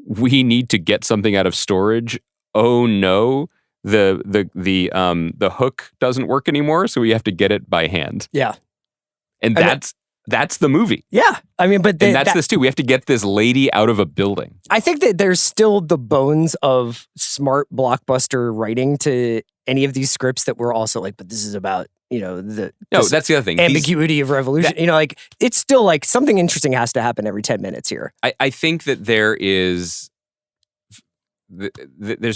we need to get something out of storage. Oh no, the hook doesn't work anymore, so we have to get it by hand. Yeah. And that's the movie. Yeah. But this too. We have to get this lady out of a building. I think that there's still the bones of smart blockbuster writing to any of these scripts that we're also like, but this is about, that's the other thing. Ambiguity of revolution. It's still like something interesting has to happen every 10 minutes here. I think that there's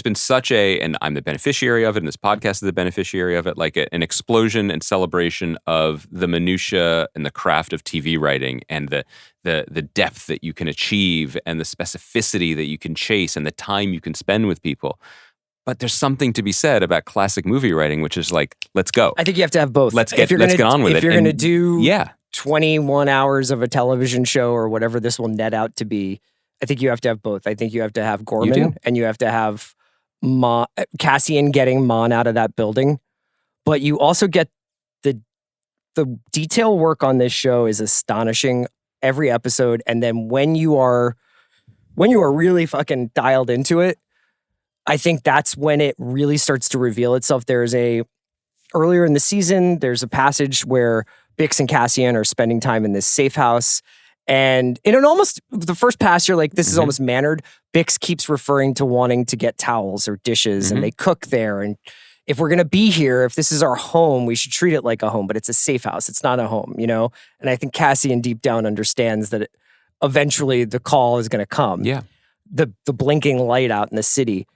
been such and I'm the beneficiary of it, and this podcast is the beneficiary of it, like an explosion and celebration of the minutia and the craft of TV writing, and the depth that you can achieve, and the specificity that you can chase, and the time you can spend with people. But there's something to be said about classic movie writing, which is like, let's go. I think you have to have both. Let's get on with it. If you're going to do 21 hours of a television show or whatever this will net out to be, I think you have to have both. I think you have to have Gorman and you have to have Cassian getting Mon out of that building. But you also get the detail work on this show is astonishing every episode. And then when you are really fucking dialed into it, I think that's when it really starts to reveal itself. Earlier in the season, there's a passage where Bix and Cassian are spending time in this safe house. And in the first pass, you're like, this is almost mannered. Bix keeps referring to wanting to get towels or dishes, and they cook there. And if we're going to be here, if this is our home, we should treat it like a home, but it's a safe house. It's not a home, And I think Cassian deep down understands that eventually the call is going to come. Yeah. The blinking light out in the city.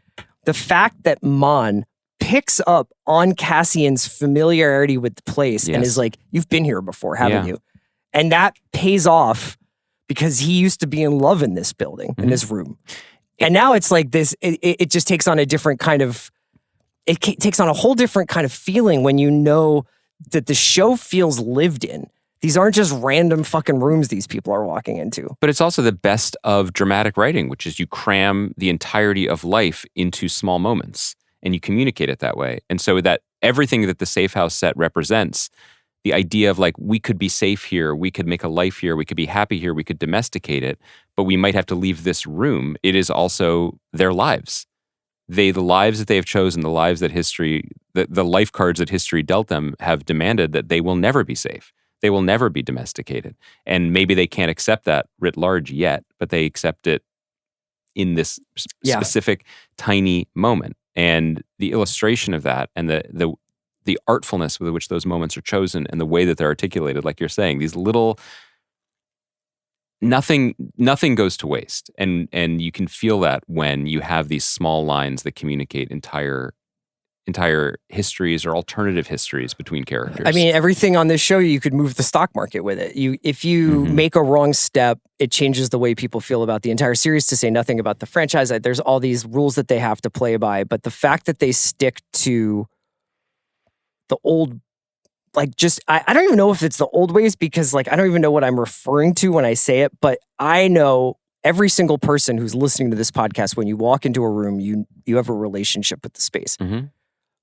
The fact that Mon picks up on Cassian's familiarity with the place and is like, you've been here before, haven't you? And that pays off because he used to be in love in this building, in this room. And now it's like this, it just takes on a different kind of, it takes on a whole different kind of feeling when you know that the show feels lived in. These aren't just random fucking rooms these people are walking into. But it's also the best of dramatic writing, which is you cram the entirety of life into small moments and you communicate it that way. And so that everything that the safe house set represents the idea of like, we could be safe here, we could make a life here, we could be happy here, we could domesticate it, but we might have to leave this room. It is also their lives. The lives that they have chosen, the lives that history, the life cards that history dealt them have demanded that they will never be safe. They will never be domesticated. And maybe they can't accept that writ large yet, but they accept it in this specific tiny moment. And the illustration of that and the artfulness with which those moments are chosen and the way that they're articulated, like you're saying, these little, nothing goes to waste. And you can feel that when you have these small lines that communicate entire histories or alternative histories between characters. I mean, everything on this show, you could move the stock market with it. If you make a wrong step, it changes the way people feel about the entire series, to say nothing about the franchise. There's all these rules that they have to play by, but the fact that they stick to the old, like, just, I don't even know if it's the old ways, because like, I don't even know what I'm referring to when I say it, but I know every single person who's listening to this podcast, when you walk into a room, you have a relationship with the space.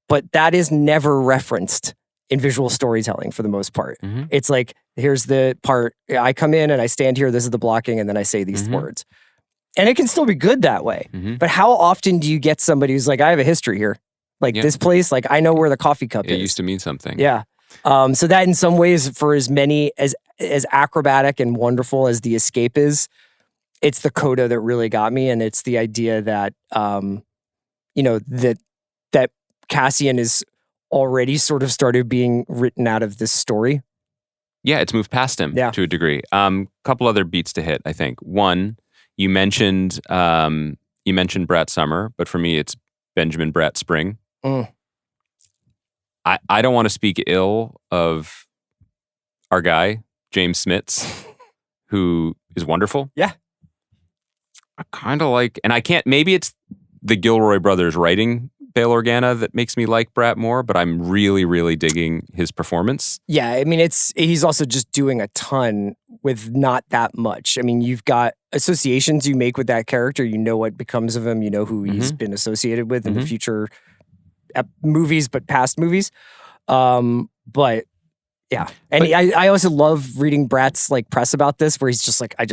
But that is never referenced in visual storytelling for the most part. It's like, here's the part, I come in and I stand here, this is the blocking, and then I say these words. And it can still be good that way. But how often do you get somebody who's like, I have a history here. Like this place, like I know where the coffee cup is. It used to mean something. Yeah. So that in some ways, for as many, as acrobatic and wonderful as the escape is, it's the coda that really got me. And it's the idea that, that Cassian is already sort of started being written out of this story. Yeah, it's moved past him to a degree. Couple other beats to hit, I think. One, you mentioned Brat Summer, but for me, it's Benjamin Brat Spring. I don't want to speak ill of our guy, James Smits, who is wonderful. Yeah. I kind of like, and I can't, maybe it's the Gilroy brothers writing Bail Organa that makes me like Brat more, but I'm really, really digging his performance. Yeah, I mean, he's also just doing a ton with not that much. I mean, you've got associations you make with that character. You know what becomes of him. You know who he's been associated with in the future movies, but past movies. But yeah, and I also love reading Brat's like press about this, where he's just like, I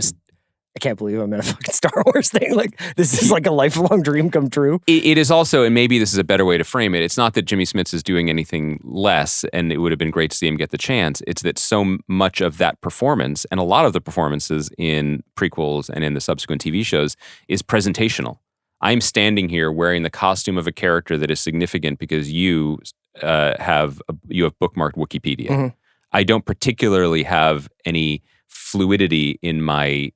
can't believe I'm in a fucking Star Wars thing. Like, this is like a lifelong dream come true. It is also, and maybe this is a better way to frame it, it's not that Jimmy Smits is doing anything less, and it would have been great to see him get the chance. It's that so much of that performance, and a lot of the performances in prequels and in the subsequent TV shows, is presentational. I'm standing here wearing the costume of a character that is significant because you have bookmarked Wikipedia. I don't particularly have any fluidity in my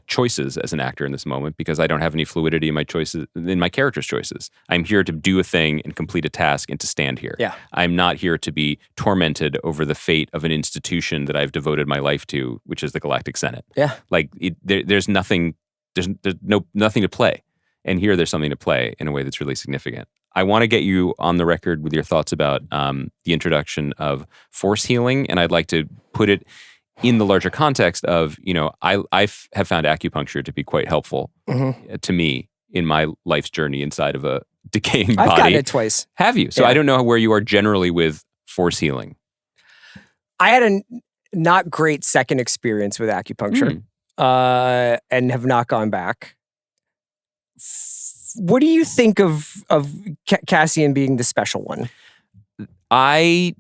choices as an actor in this moment, because I don't have any fluidity in my choices, in my character's choices. I'm here to do a thing and complete a task and to stand here. Yeah. I'm not here to be tormented over the fate of an institution that I've devoted my life to, which is the Galactic Senate. Yeah. Like there's nothing to play. And here there's something to play in a way that's really significant. I want to get you on the record with your thoughts about the introduction of force healing, and I'd like to put it in the larger context of, I have found acupuncture to be quite helpful to me in my life's journey inside of a decaying body. I've gotten it twice. Have you? So I don't know where you are generally with force healing. I had a not great second experience with acupuncture and have not gone back. What do you think of Cassian being the special one? I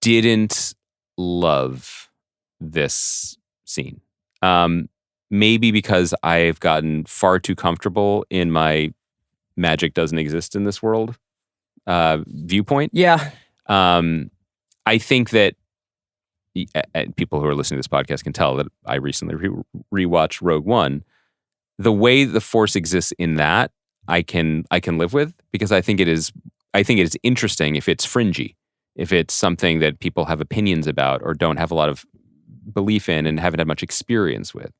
didn't love this scene. Maybe because I've gotten far too comfortable in my magic doesn't exist in this world viewpoint. Yeah. I think that people who are listening to this podcast can tell that I recently rewatched Rogue One. The way the Force exists in that, I can live with, because I think it is interesting if it's fringy, if it's something that people have opinions about or don't have a lot of belief in and haven't had much experience with.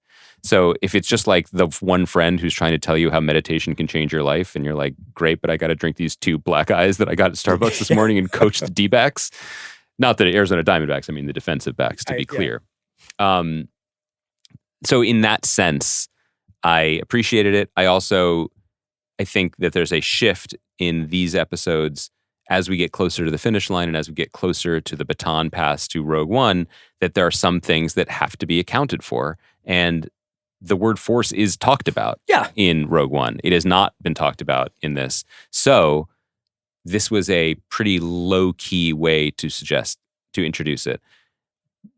So if it's just like the one friend who's trying to tell you how meditation can change your life, and you're like, great, but I got to drink these 2 black eyes that I got at Starbucks this morning and coach the D-backs. Not the Arizona Diamondbacks, I mean the defensive backs, to be clear. Yeah. So in that sense, I appreciated it. I think that there's a shift in these episodes as we get closer to the finish line and as we get closer to the baton pass to Rogue One, that there are some things that have to be accounted for. And the word force is talked about in Rogue One. It has not been talked about in this. So this was a pretty low-key way to introduce it.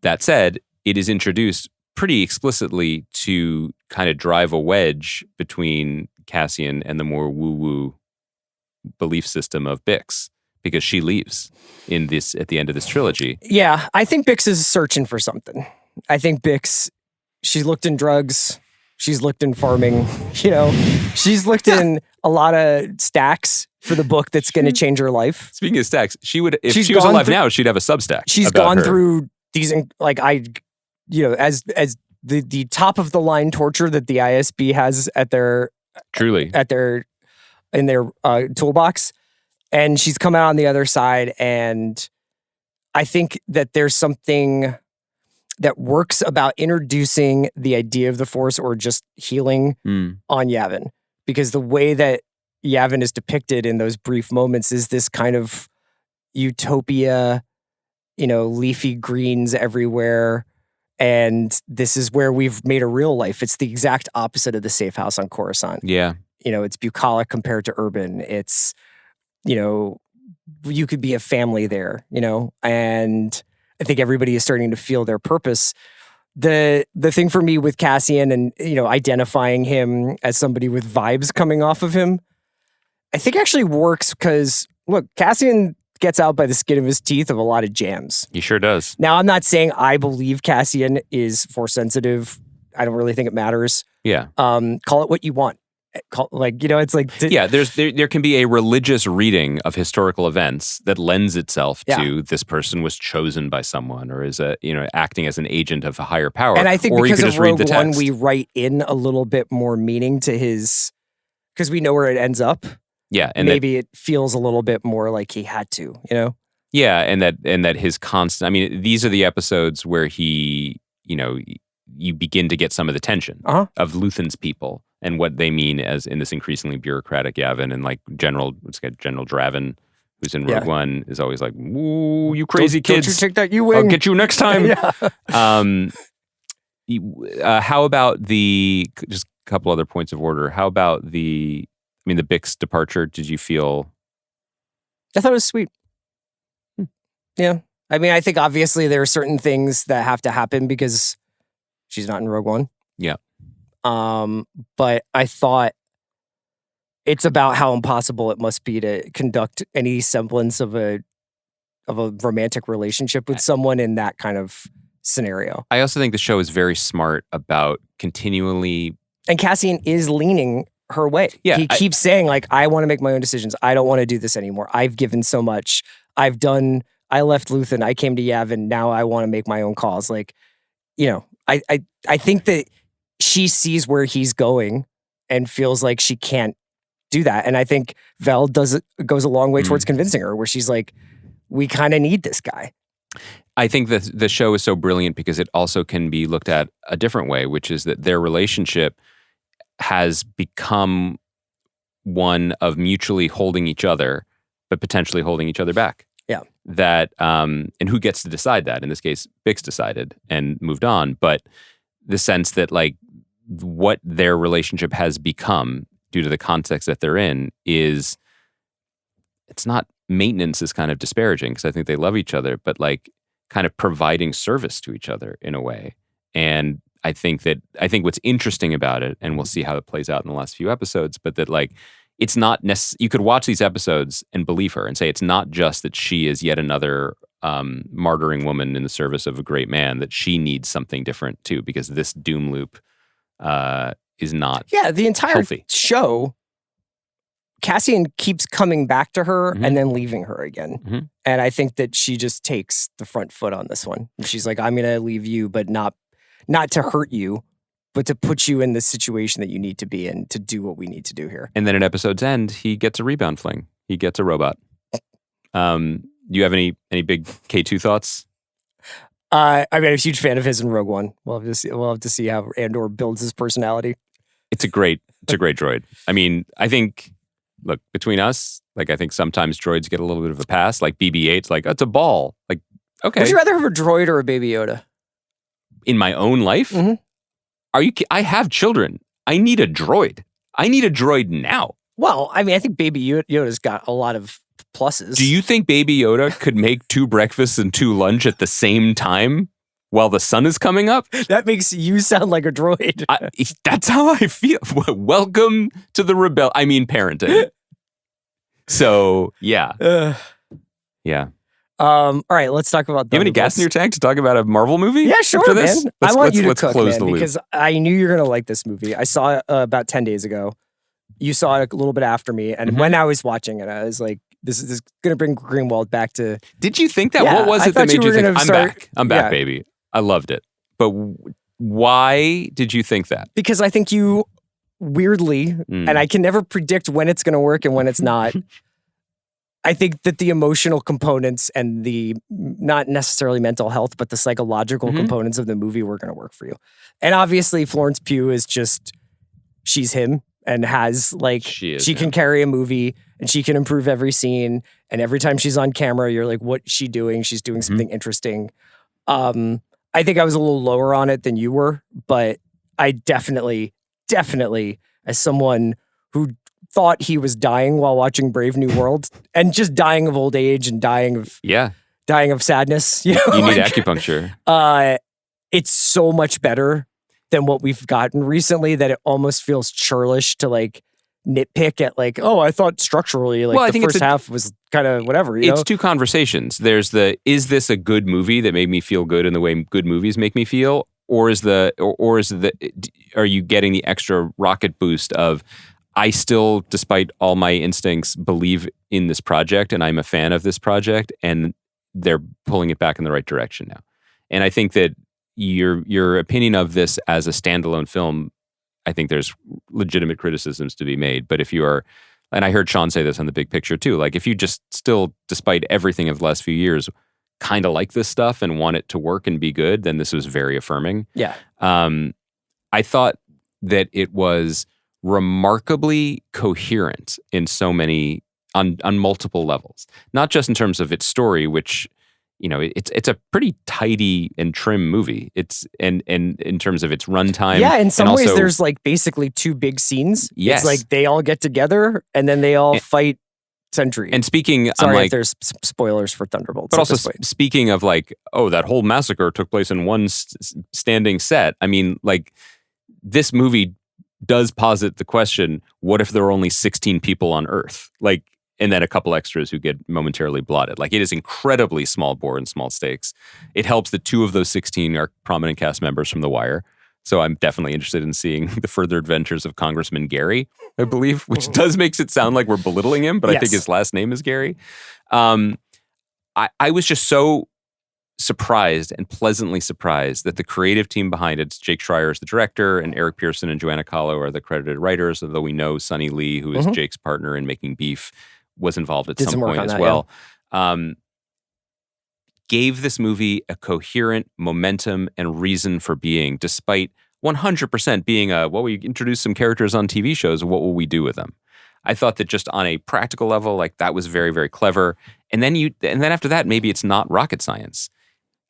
That said, it is introduced pretty explicitly to kind of drive a wedge between Cassian and the more woo-woo belief system of Bix, because she leaves at the end of this trilogy. Yeah, I think Bix is searching for something. I think Bix, she's looked in drugs, she's looked in farming, she's looked in a lot of stacks for the book that's going to change her life. Speaking of stacks, if she was alive now, she'd have a Substack. She's gone through these, as the top of the line torture that the ISB has in their toolbox, and she's come out on the other side. And I think that there's something that works about introducing the idea of the Force or just healing on Yavin, because the way that Yavin is depicted in those brief moments is this kind of utopia, leafy greens everywhere. And this is where we've made a real life. It's the exact opposite of the safe house on Coruscant. Yeah. It's bucolic compared to urban. It's, you could be a family there, and I think everybody is starting to feel their purpose. The thing for me with Cassian and, identifying him as somebody with vibes coming off of him, I think actually works because, look, Cassian gets out by the skin of his teeth of a lot of jams. He sure does. Now, I'm not saying I believe Cassian is Force sensitive. I don't really think it matters. Yeah. Call it what you want. It's like... there can be a religious reading of historical events that lends itself to this person was chosen by someone or is acting as an agent of a higher power. And I think or because you could of just read the Rogue One, text. we write in a little bit more meaning to his... Because we know where it ends up. Yeah. And maybe it feels a little bit more like he had to, Yeah, and that his constant... I mean, these are the episodes where he, you begin to get some of the tension of Luthen's people and what they mean as in this increasingly bureaucratic Yavin, and like General Draven, who's in Rogue One, is always like, "Ooh, you crazy kids! Don't you take that U-wing. I'll get you next time." How about just a couple other points of order? How about the Bix departure? Did you feel? I thought it was sweet. Yeah, I think obviously there are certain things that have to happen because she's not in Rogue One. Yeah. But I thought it's about how impossible it must be to conduct any semblance of a romantic relationship with someone in that kind of scenario. I also think the show is very smart about continually... And Cassian is leaning her way. Yeah, he keeps saying, I want to make my own decisions. I don't want to do this anymore. I've given so much. I left Luthen. I came to Yavin. Now I want to make my own calls. I think that she sees where he's going and feels like she can't do that. And I think Vel goes a long way towards convincing her, where she's like, we kind of need this guy. I think that the show is so brilliant because it also can be looked at a different way, which is that their relationship has become one of mutually holding each other, but potentially holding each other back. Yeah. That, and who gets to decide that? In this case, Bix decided and moved on. But the sense that what their relationship has become due to the context that they're in it's not maintenance is kind of disparaging because I think they love each other, but kind of providing service to each other in a way. And I think what's interesting about it, and we'll see how it plays out in the last few episodes, but that it's not you could watch these episodes and believe her and say it's not just that she is yet another martyring woman in the service of a great man, that she needs something different too, because this doom loop is not the entire healthy. Show, Cassian keeps coming back to her and then leaving her again. Mm-hmm. And I think that she just takes the front foot on this one. And she's like, I'm going to leave you, but not to hurt you, but to put you in the situation that you need to be in to do what we need to do here. And then at episode's end, he gets a rebound fling. He gets a robot. You have any big K2 thoughts? I'm a huge fan of his in Rogue One. We'll have to see how Andor builds his personality. It's a great droid. I think look, between us, like I think sometimes droids get a little bit of a pass. Like BB-8's like, oh, it's a ball. Like, okay. Would you rather have a droid or a Baby Yoda? In my own life? Mm-hmm. I have children. I need a droid. I need a droid now. Well, I mean, I think Baby Yoda's got a lot of pluses. Do you think Baby Yoda could make 2 breakfasts and 2 lunch at the same time while the sun is coming up? That makes you sound like a droid. That's how I feel. Welcome to the parenting. So, yeah. Yeah. All right, let's talk about. You have any gas in your tank to talk about a Marvel movie? Yeah, sure, man. I want you to cook, close man, the loop. because I knew you're gonna like this movie. I saw it about 10 days ago. You saw it a little bit after me, and when I was watching it, I was like, "This is gonna bring Greenwald back to." Did you think that? Yeah, what was it that made you think? I'm back, yeah. baby. I loved it, but why did you think that? Because I think you weirdly, and I can never predict when it's gonna work and when it's not. I think that the emotional components and the not necessarily mental health, but the psychological components of the movie were going to work for you. And obviously, Florence Pugh is just, she's him and has like, she can carry a movie and she can improve every scene. And every time she's on camera, you're like, what's she doing? She's doing something interesting. I think I was a little lower on it than you were, but I definitely, as someone who thought he was dying while watching Brave New World and just dying of old age and dying of sadness. You need acupuncture. It's so much better than what we've gotten recently that it almost feels churlish to like nitpick at like, oh, I thought structurally like the first half was kind of whatever. You know? 2 conversations. There's is this a good movie that made me feel good in the way good movies make me feel? Or are you getting the extra rocket boost of, I still, despite all my instincts, believe in this project and I'm a fan of this project and they're pulling it back in the right direction now. And I think that your opinion of this as a standalone film, I think there's legitimate criticisms to be made. But if you are, and I heard Sean say this on The Big Picture too, like if you just still, despite everything of the last few years, kind of like this stuff and want it to work and be good, then this was very affirming. Yeah. I thought that it was remarkably coherent in so many on multiple levels, not just in terms of its story, which it's a pretty tidy and trim movie. It's and in terms of its runtime. Yeah, in some ways, there's like basically 2 big scenes. Yes, it's like they all get together and then they all fight Sentry. And speaking, sorry if there's spoilers for Thunderbolts, but also speaking of like, oh, that whole massacre took place in one standing set. I mean, like this movie does posit the question, what if there were only 16 people on Earth? Like, and then a couple extras who get momentarily blotted. Like, it is incredibly small bore and small stakes. It helps that 2 of those 16 are prominent cast members from The Wire. So I'm definitely interested in seeing the further adventures of Congressman Gary, I believe, which makes it sound like we're belittling him, but yes. I think his last name is Gary. I was just so surprised and pleasantly surprised that the creative team behind it, Jake Schreier is the director, and Eric Pearson and Joanna Kahlo are the credited writers, although we know Sonny Lee, who is Jake's partner in making Beef, was involved at some point as well. Yeah. Gave this movie a coherent momentum and reason for being, despite 100% being we introduce some characters on TV shows, what will we do with them? I thought that just on a practical level, like that was very, very clever. And then after that, maybe it's not rocket science.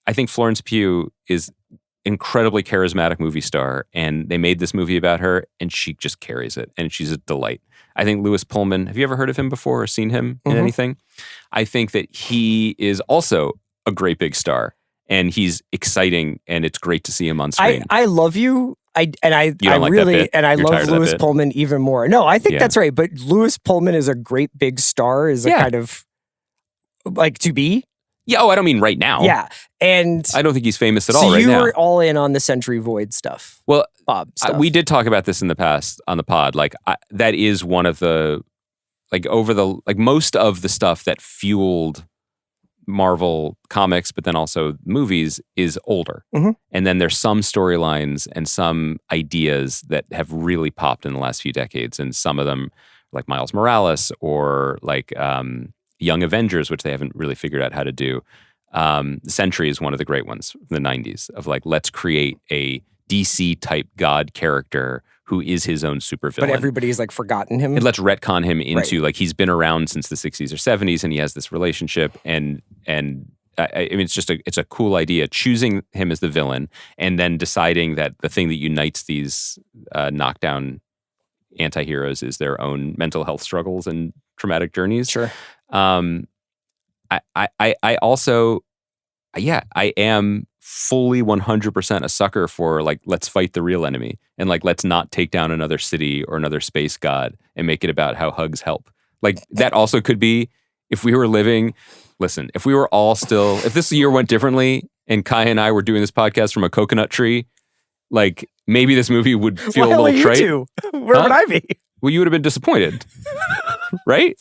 I think Florence Pugh is incredibly charismatic movie star, and they made this movie about her, and she just carries it, and she's a delight. I think Lewis Pullman, have you ever heard of him before or seen him in anything? I think that he is also a great big star, and he's exciting, and it's great to see him on screen. I love you. I love Lewis Pullman even more. No, I think that's right. But Lewis Pullman is a great big star, is a kind of like to be. Yeah. Oh, I don't mean right now. Yeah, and I don't think he's famous at all right now. So you were all in on the Sentry Void stuff. Well, Bob stuff. We did talk about this in the past on the pod. Like that is one of the most of the stuff that fueled Marvel comics, but then also movies is older. And then there's some storylines and some ideas that have really popped in the last few decades. And some of them like Miles Morales or like Young Avengers, which they haven't really figured out how to do. Sentry is one of the great ones from the 90s of like, let's create a DC type God character who is his own supervillain. But everybody's like forgotten him. It lets retcon him into like he's been around since the 60s or 70s and he has this relationship and I mean it's a cool idea choosing him as the villain and then deciding that the thing that unites these knockdown anti-heroes is their own mental health struggles and traumatic journeys. Sure. I also I am fully 100% a sucker for like, let's fight the real enemy and like, let's not take down another city or another space god and make it about how hugs help. Like that also could be if we were living, if we were all still, if this year went differently and Kai and I were doing this podcast from a coconut tree, like maybe this movie would feel a little trite. Where would I be? Well, you would have been disappointed, right?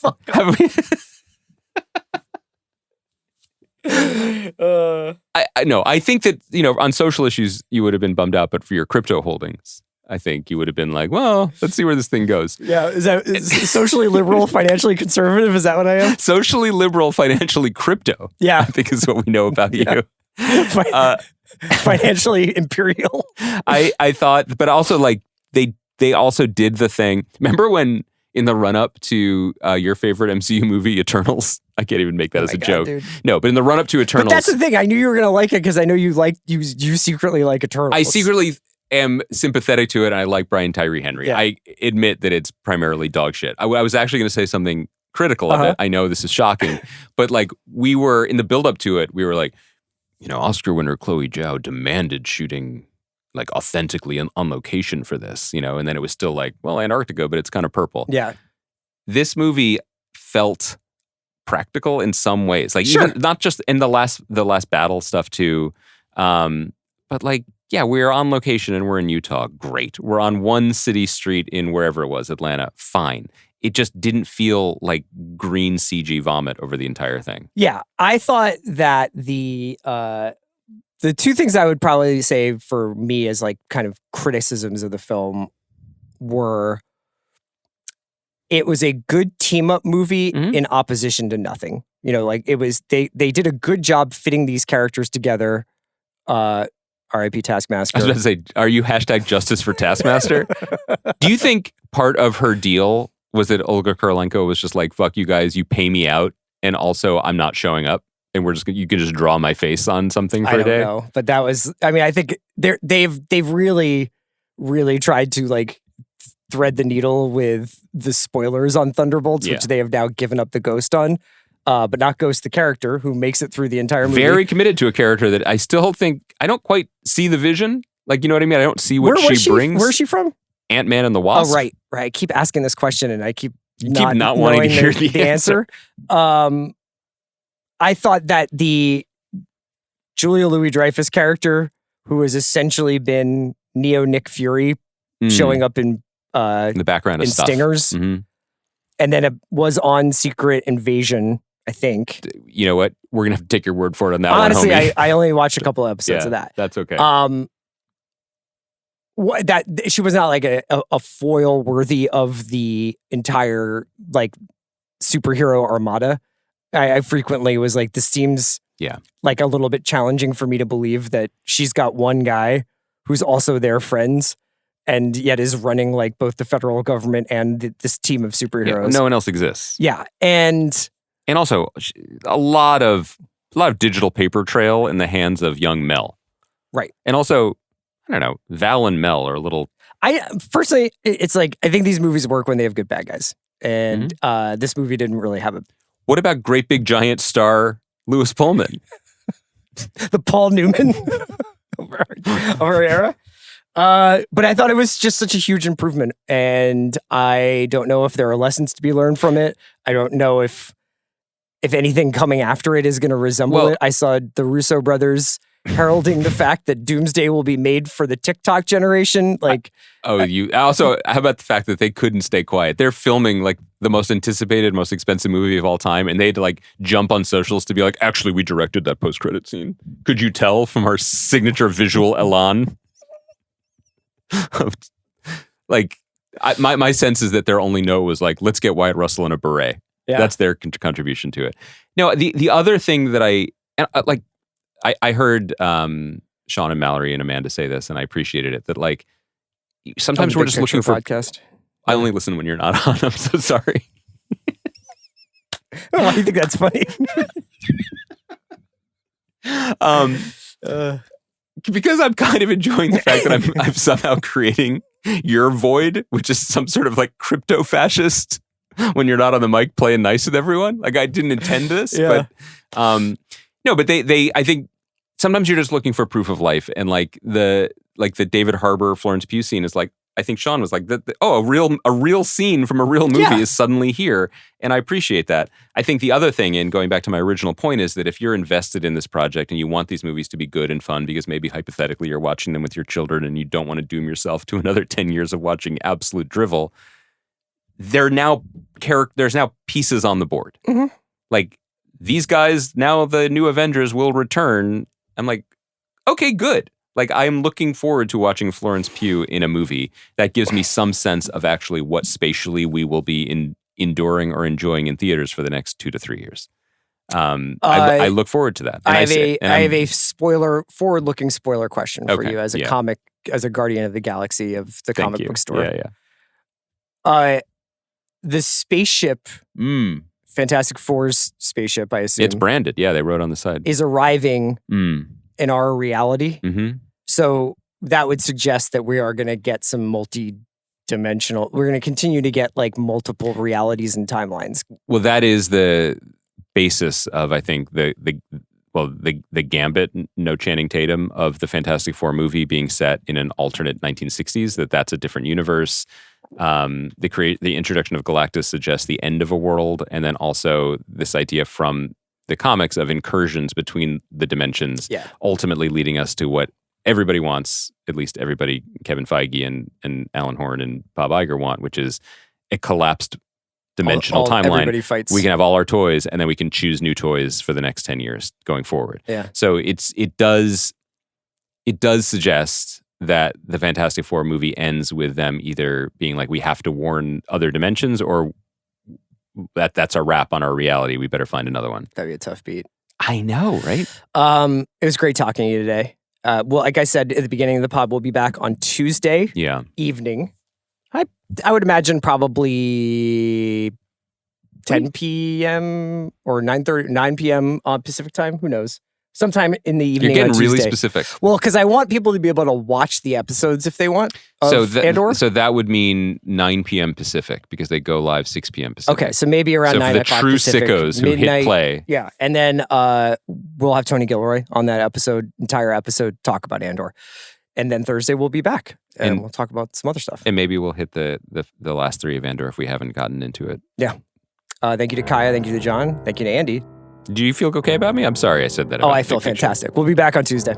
I think that, on social issues, you would have been bummed out, but for your crypto holdings, I think you would have been like, well, let's see where this thing goes. Yeah. Is socially liberal, financially conservative? Is that what I am? Socially liberal, financially crypto. Yeah. I think is what we know about you. Financially imperial. I thought, but also like they also did the thing. Remember when in the run-up to your favorite MCU movie, Eternals? I can't even make that as a joke. Dude. No, but in the run-up to Eternals... But that's the thing. I knew you were going to like it because I know you secretly like Eternals. I secretly am sympathetic to it, and I like Brian Tyree Henry. Yeah. I admit that it's primarily dog shit. I was actually going to say something critical of it. I know this is shocking, but like we were, in the build-up to it, we were like, Oscar winner Chloe Zhao demanded shooting like authentically on location for this, and then it was still like, well, Antarctica, but it's kind of purple. Yeah. This movie felt practical in some ways, like even not just in the last battle stuff too, but like, yeah, we're on location and we're in Utah. Great. We're on one city street in wherever it was, Atlanta. Fine. It just didn't feel like green CG vomit over the entire thing. Yeah. I thought that the two things I would probably say for me as like kind of criticisms of the film were it was a good team up movie in opposition to nothing. Like it was, they did a good job fitting these characters together. R.I.P. Taskmaster. I was about to say, are you #justice for Taskmaster? Do you think part of her deal was that Olga Kurylenko was just like, fuck you guys, you pay me out, and also I'm not showing up, and you can just draw my face on something for a day? I don't know, but that was, I think they've really, really tried to like thread the needle with the spoilers on Thunderbolts, which they have now given up the ghost on. But not Ghost the character who makes it through the entire movie. Very committed to a character that I still think, I don't quite see the vision. Like, you know what I mean? I don't see what she brings. Where's she from? Ant-Man and the Wasp. Oh, right. I keep asking this question and I keep not wanting to hear the answer. I thought that the Julia Louis-Dreyfus character, who has essentially been Neo Nick Fury, showing up in the background of stuff. Stingers, and then it was on Secret Invasion, I think. You know what? We're going to have to take your word for it on that Honestly, one, homie. I only watched a couple of episodes of that. That's okay. That she was not like a foil worthy of the entire like superhero armada. I frequently was like, this seems like a little bit challenging for me to believe that she's got one guy who's also their friends and yet is running like both the federal government and this team of superheroes. Yeah, no one else exists. Yeah. And also a lot of digital paper trail in the hands of young Mel. Right. And also, I don't know, Val and Mel are a little... Personally, it's like, I think these movies work when they have good bad guys. And this movie didn't really have a... What about great big giant star Louis Pullman? The Paul Newman of our era. But I thought it was just such a huge improvement. And I don't know if there are lessons to be learned from it. I don't know if anything coming after it is going to resemble it. I saw the Russo brothers heralding the fact that Doomsday will be made for the TikTok generation. Like, how about the fact that they couldn't stay quiet? They're filming like the most anticipated, most expensive movie of all time, and they had to like jump on socials to be like, actually, we directed that post-credit scene. Could you tell from our signature visual elan? Like, my sense is that their only note was like, let's get Wyatt Russell in a beret. Yeah. That's their contribution to it. No, the other thing that I heard Sean and Mallory and Amanda say this, and I appreciated it, that like sometimes we're just looking for podcast. I only listen when you're not on. I'm so sorry. Why do you think that's funny? Because I'm kind of enjoying the fact that I'm somehow creating your void, which is some sort of like crypto fascist when you're not on the mic playing nice with everyone. Like I didn't intend this, but no, but they I think sometimes you're just looking for proof of life, and like the David Harbour Florence Pugh scene is like, I think Sean was like, a real scene from a real movie is suddenly here. And I appreciate that. I think the other thing, and going back to my original point, is that if you're invested in this project and you want these movies to be good and fun, because maybe hypothetically you're watching them with your children and you don't want to doom yourself to another 10 years of watching absolute drivel, there's now pieces on the board. Mm-hmm. Like, these guys, now the new Avengers will return. I'm like, okay, good. Like, I'm looking forward to watching Florence Pugh in a movie that gives me some sense of actually what spatially we will be enduring or enjoying in theaters for the next 2 to 3 years. I look forward to that. And I have a forward-looking spoiler question for you as a guardian of the galaxy of the comic book store. Yeah. The spaceship, Fantastic Four's spaceship, I assume. It's branded. Yeah, they wrote on the side. Is arriving in our reality. Mm-hmm. So that would suggest that we are going to get some multi-dimensional, we're going to continue to get like multiple realities and timelines. Well, that is the basis of, I think, the gambit, no Channing Tatum, of the Fantastic Four movie being set in an alternate 1960s, that's a different universe. The introduction of Galactus suggests the end of a world, and then also this idea from the comics of incursions between the dimensions, ultimately leading us to what everybody wants, at least everybody, Kevin Feige and Alan Horn and Bob Iger want, which is a collapsed dimensional timeline. Everybody fights. We can have all our toys, and then we can choose new toys for the next 10 years going forward. Yeah. So it does suggest that the Fantastic Four movie ends with them either being like, we have to warn other dimensions, or that's a wrap on our reality. We better find another one. That'd be a tough beat. I know, right? It was great talking to you today. Well, like I said at the beginning of the pod, we'll be back on Tuesday evening. I would imagine probably 10 p.m. or 9 p.m. Pacific time. Who knows? Sometime in the evening. You're getting on really Tuesday. specific. Well, because I want people to be able to watch the episodes if they want. Andor. So that would mean 9 p.m. Pacific, because they go live 6 p.m. Pacific. Okay, so maybe around 9 o'clock Pacific. So for the true sickos who hit play. Yeah, and then we'll have Tony Gilroy on that entire episode, talk about Andor. And then Thursday we'll be back, and we'll talk about some other stuff. And maybe we'll hit the last 3 of Andor if we haven't gotten into it. Yeah. Thank you to Kaya. Thank you to John. Thank you to Andy. Do you feel okay about me? I'm sorry I said that. I feel fantastic. We'll be back on Tuesday.